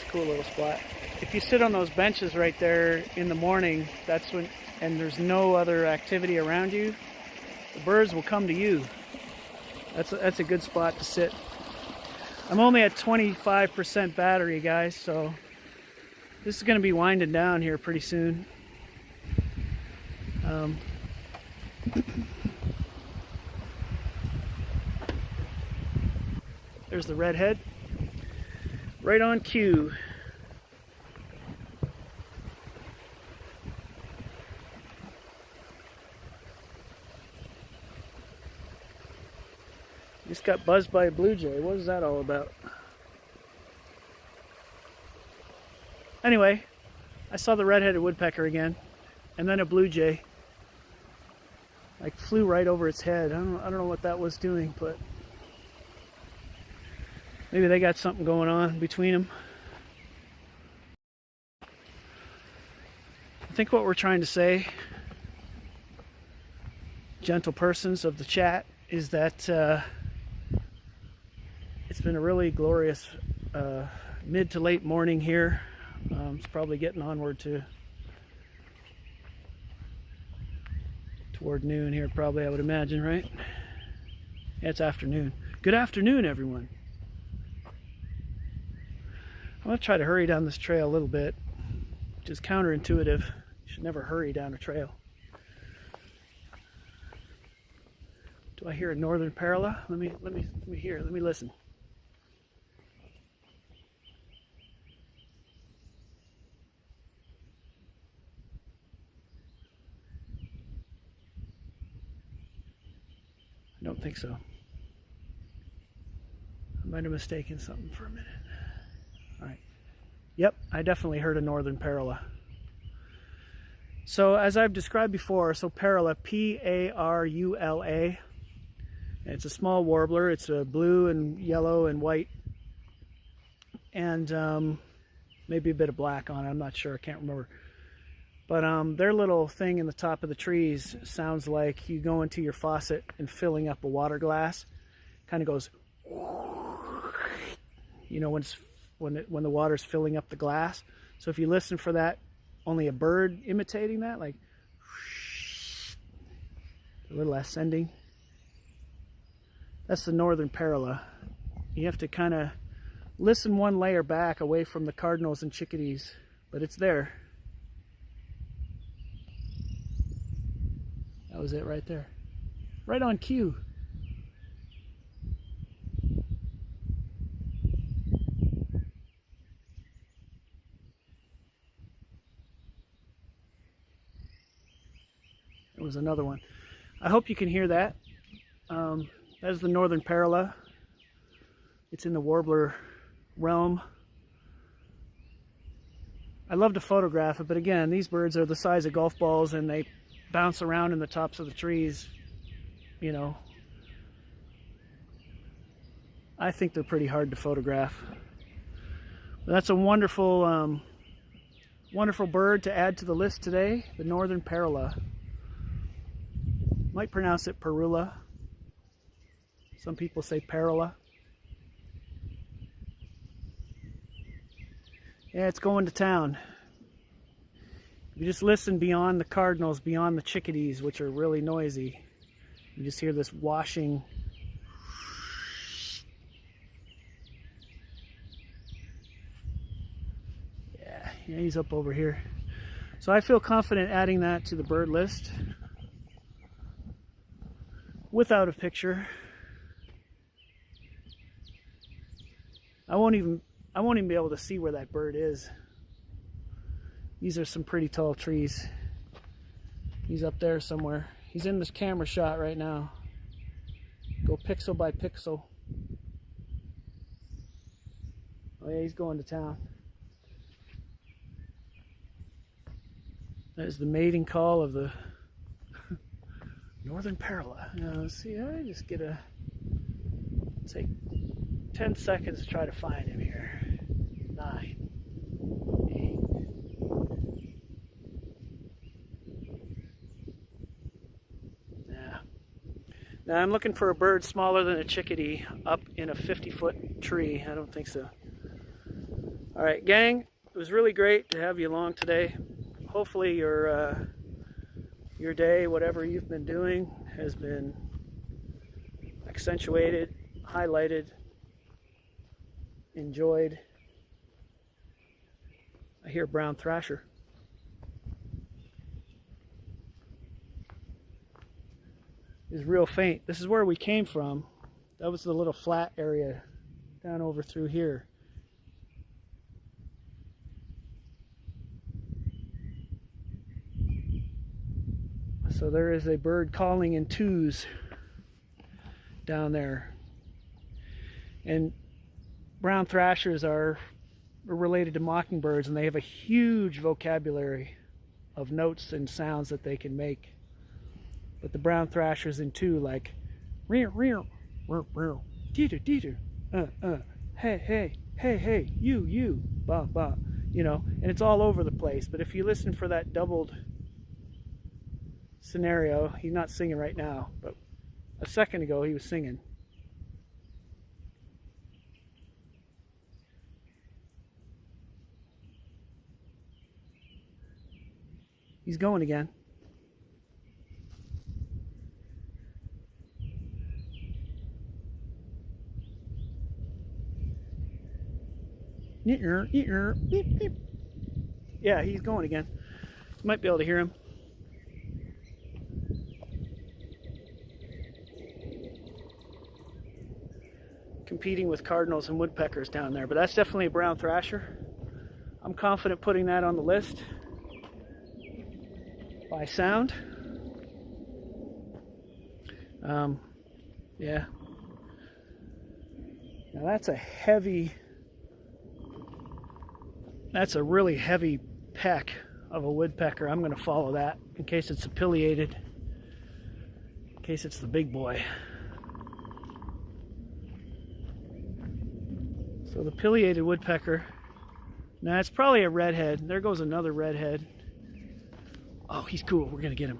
Cool little spot. If you sit on those benches right there in the morning, that's when, and there's no other activity around you, the birds will come to you. That's a good spot to sit. I'm only at 25% battery, guys, so this is going to be winding down here pretty soon. There's the redhead. Right on cue. Just got buzzed by a blue jay. What is that all about? Anyway, I saw the red-headed woodpecker again, and then a blue jay. Like flew right over its head. I don't know what that was doing, but maybe they got something going on between them. I think what we're trying to say, gentle persons of the chat, is that it's been a really glorious mid to late morning here. It's probably getting onward toward noon here, probably, I would imagine, right? Yeah, it's afternoon. Good afternoon, everyone. I'm going to try to hurry down this trail a little bit. which is counterintuitive. You should never hurry down a trail. Do I hear a northern parula? Let me hear. Let me listen. I don't think so. I might have mistaken something for a minute. All right. Yep, I definitely heard a northern parula. So as I've described before, so parula, P-A-R-U-L-A. It's a small warbler. It's a blue and yellow and white, and maybe a bit of black on it. I'm not sure. I can't remember. But their little thing in the top of the trees sounds like you go into your faucet and filling up a water glass. Kind of goes, you know, when the water's filling up the glass. So if you listen for that, only a bird imitating that, like a little ascending. That's the northern parula. You have to kind of listen one layer back away from the cardinals and chickadees, but it's there. That was it right there. Right on cue. There was another one. I hope you can hear that. That is the northern parula. It's in the warbler realm. I love to photograph it, but again, these birds are the size of golf balls and they bounce around in the tops of the trees, you know. I think they're pretty hard to photograph. But that's a wonderful, wonderful bird to add to the list today, the northern parula. Might pronounce it parula. Some people say parula. Yeah, it's going to town. You just listen beyond the cardinals, beyond the chickadees, which are really noisy. You just hear this washing. Yeah, he's up over here. So I feel confident adding that to the bird list without a picture. I won't even be able to see where that bird is. These are some pretty tall trees. He's up there somewhere. He's in this camera shot right now. Go pixel by pixel. Oh yeah, he's going to town. That is the mating call of the northern parula. Now, let's see, I just get a take 10 seconds to try to find him here. 9, 8. Now I'm looking for a bird smaller than a chickadee up in a 50-foot tree. I don't think so. All right, gang, it was really great to have you along today. Hopefully your day, whatever you've been doing, has been accentuated, highlighted, enjoyed. I hear brown thrasher. Is real faint. This is where we came from. That was the little flat area down over through here. So there is a bird calling in twos down there. And brown thrashers are related to mockingbirds, and they have a huge vocabulary of notes and sounds that they can make. But the brown thrashers in two, like rear, rear, rear, rear, deeter, deeter, hey, hey, hey, hey, you, ba, ba, you know, and it's all over the place. But if you listen for that doubled scenario, he's not singing right now, but a second ago he was singing. He's going again. Beep, beep. Yeah, he's going again. You might be able to hear him. Competing with cardinals and woodpeckers down there, but that's definitely a brown thrasher. I'm confident putting that on the list by sound. Yeah. Now that's a really heavy peck of a woodpecker. I'm going to follow that in case it's a pileated, in case it's the big boy. So the pileated woodpecker, now it's probably a redhead. There goes another redhead. Oh, he's cool. We're going to get him.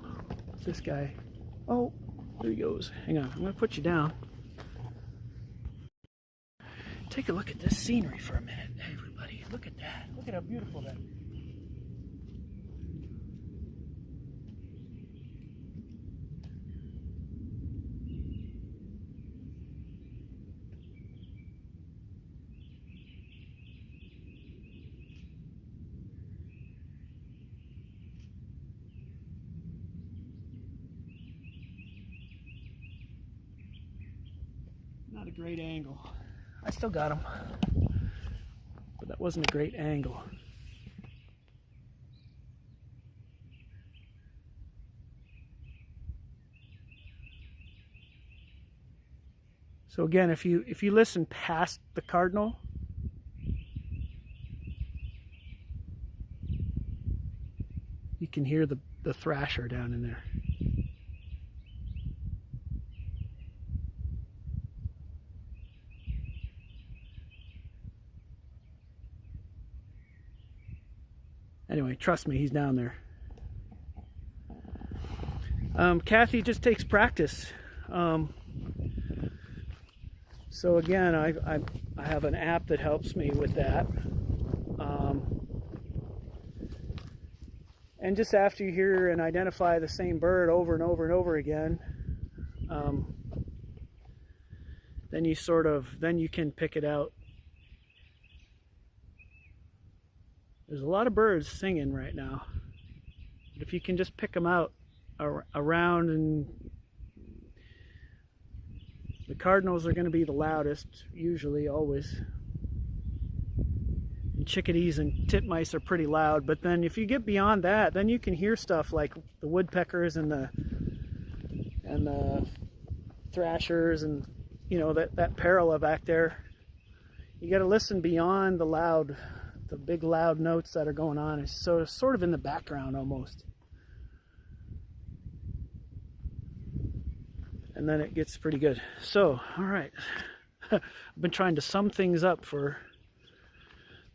This guy. Oh, there he goes. Hang on. I'm going to put you down. Take a look at this scenery for a minute, everybody. Look at that. Look at how beautiful that is. Not a great angle. I still got him, but that wasn't a great angle. So again, if you listen past the cardinal, you can hear the thrasher down in there. Anyway, trust me, he's down there. Kathy just takes practice. So again, I have an app that helps me with that. And just after you hear and identify the same bird over and over and over again, then you can pick it out. There's a lot of birds singing right now, but if you can just pick them out around, and the cardinals are going to be the loudest, usually, always. And chickadees and titmice are pretty loud, but then if you get beyond that, then you can hear stuff like the woodpeckers and the thrashers, and you know that parula back there. You got to listen beyond the big loud notes that are going on. It's sort of in the background almost. And then it gets pretty good. So, all right. I've been trying to sum things up for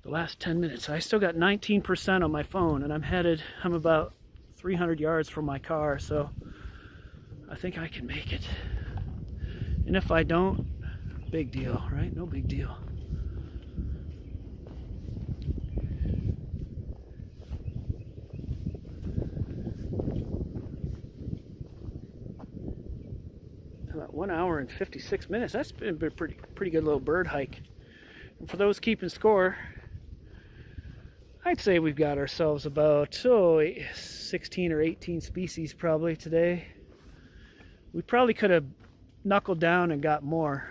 the last 10 minutes. I still got 19% on my phone, and I'm about 300 yards from my car, so I think I can make it. And if I don't, big deal, right? No big deal. About 1 hour and 56 minutes. That's been a pretty good little bird hike. And for those keeping score, I'd say we've got ourselves about 16 or 18 species probably today. We probably could have knuckled down and got more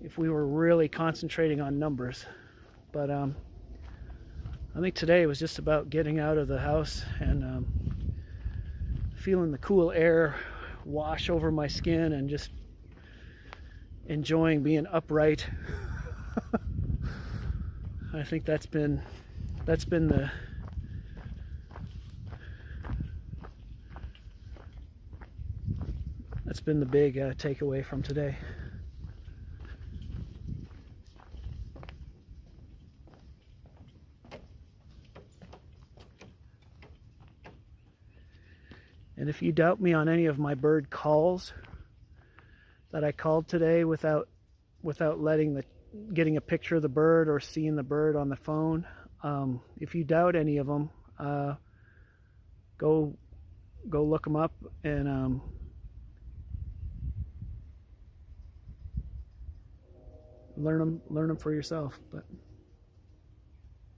if we were really concentrating on numbers. But I think today was just about getting out of the house and feeling the cool air wash over my skin and just enjoying being upright. I think that's been the big takeaway from today. And if you doubt me on any of my bird calls that I called today without getting a picture of the bird or seeing the bird on the phone, if you doubt any of them, go look them up and learn them for yourself. But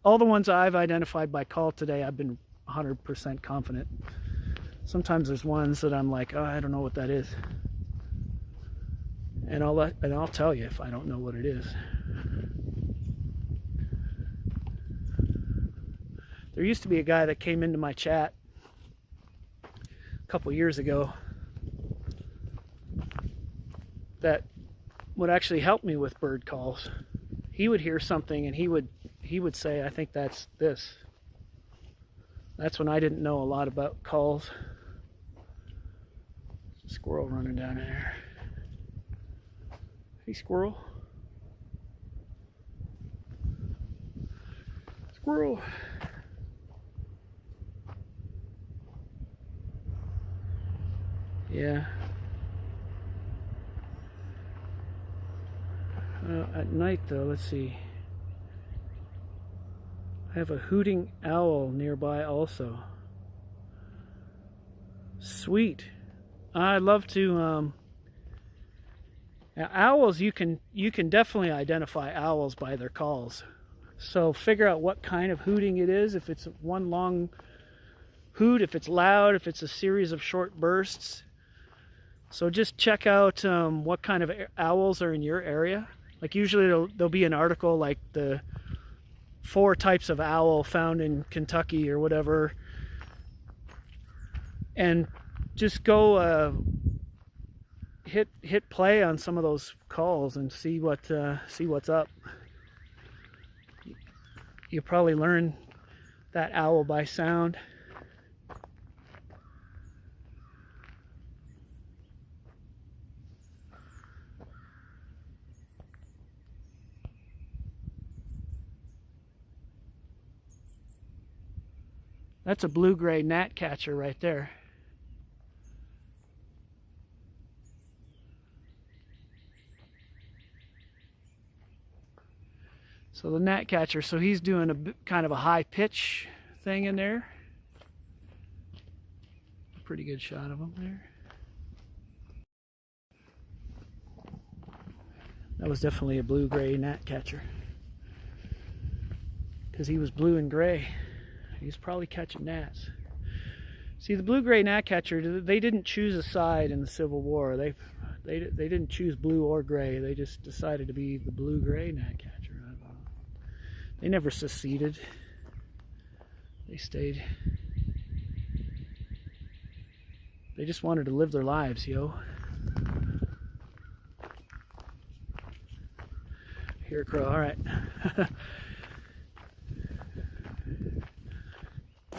all the ones I've identified by call today, I've been 100% confident. Sometimes there's ones that I'm like, oh, I don't know what that is. And I'll tell you if I don't know what it is. There used to be a guy that came into my chat a couple years ago that would actually help me with bird calls. He would hear something and he would say, I think that's this. That's when I didn't know a lot about calls. Squirrel running down there. Hey, squirrel. Squirrel. Yeah. At night though, let's see. I have a hooting owl nearby also. Sweet. I'd love to owls, you can definitely identify owls by their calls. So figure out what kind of hooting it is, if it's one long hoot, if it's loud, if it's a series of short bursts. So just check out what kind of owls are in your area. Like usually there'll be an article like the 4 types of owl found in Kentucky or whatever. And just go hit play on some of those calls and see what's up. You'll probably learn that owl by sound. That's a blue-gray gnatcatcher right there. So the gnatcatcher, so he's doing a kind of a high pitch thing in there. Pretty good shot of him there. That was definitely a blue-gray gnatcatcher, because he was blue and gray. He's probably catching gnats. See, the blue-gray gnatcatcher, they didn't choose a side in the Civil War. They didn't choose blue or gray. They just decided to be the blue-gray gnatcatcher. They never seceded. They stayed. They just wanted to live their lives, yo. Here, crow. All right.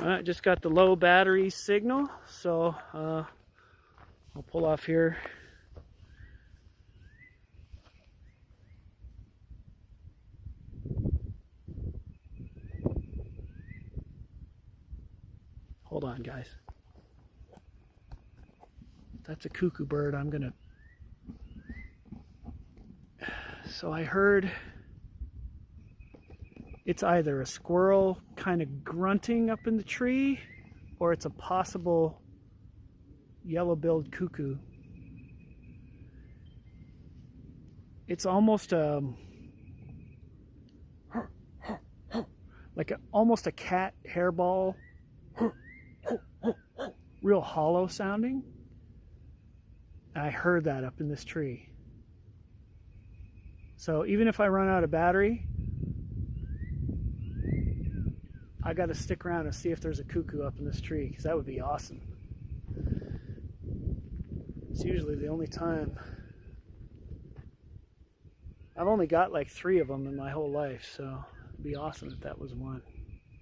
Alright, just got the low battery signal, so I'll pull off here. Hold on, guys. That's a cuckoo bird. I'm gonna... So I heard... It's either a squirrel kind of grunting up in the tree, or it's a possible yellow-billed cuckoo. It's almost like almost a cat hairball, real hollow sounding. I heard that up in this tree. So even if I run out of battery, I got to stick around and see if there's a cuckoo up in this tree, because that would be awesome. It's usually the only time. I've only got like 3 of them in my whole life, so it'd be awesome if that was one.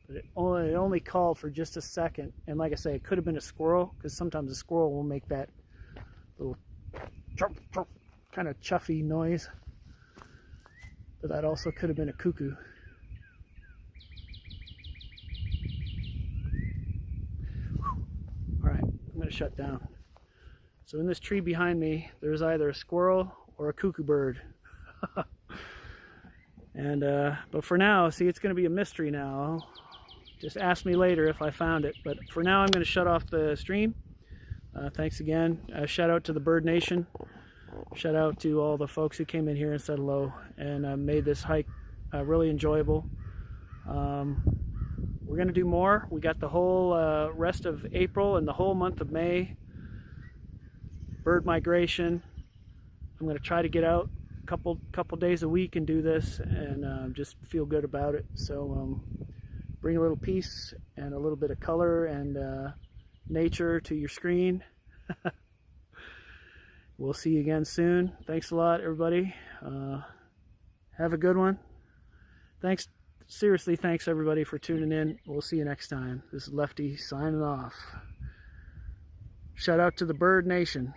But it only called for just a second, and like I say, it could have been a squirrel, because sometimes a squirrel will make that little chirp, chirp, kind of chuffy noise. But that also could have been a cuckoo. Alright, I'm going to shut down. So in this tree behind me, there's either a squirrel or a cuckoo bird. And but for now, see, it's going to be a mystery now. Just ask me later if I found it. But for now, I'm going to shut off the stream. Thanks again. Shout out to the Bird Nation. Shout out to all the folks who came in here and said hello and made this hike really enjoyable. We're going to do more. We got the whole rest of April and the whole month of May. Bird migration. I'm going to try to get out a couple days a week and do this, and just feel good about it. So bring a little peace and a little bit of color and nature to your screen. We'll see you again soon. Thanks a lot, everybody. Have a good one. Thanks. Seriously, thanks everybody for tuning in. We'll see you next time. This is Lefty signing off. Shout out to the Bird Nation.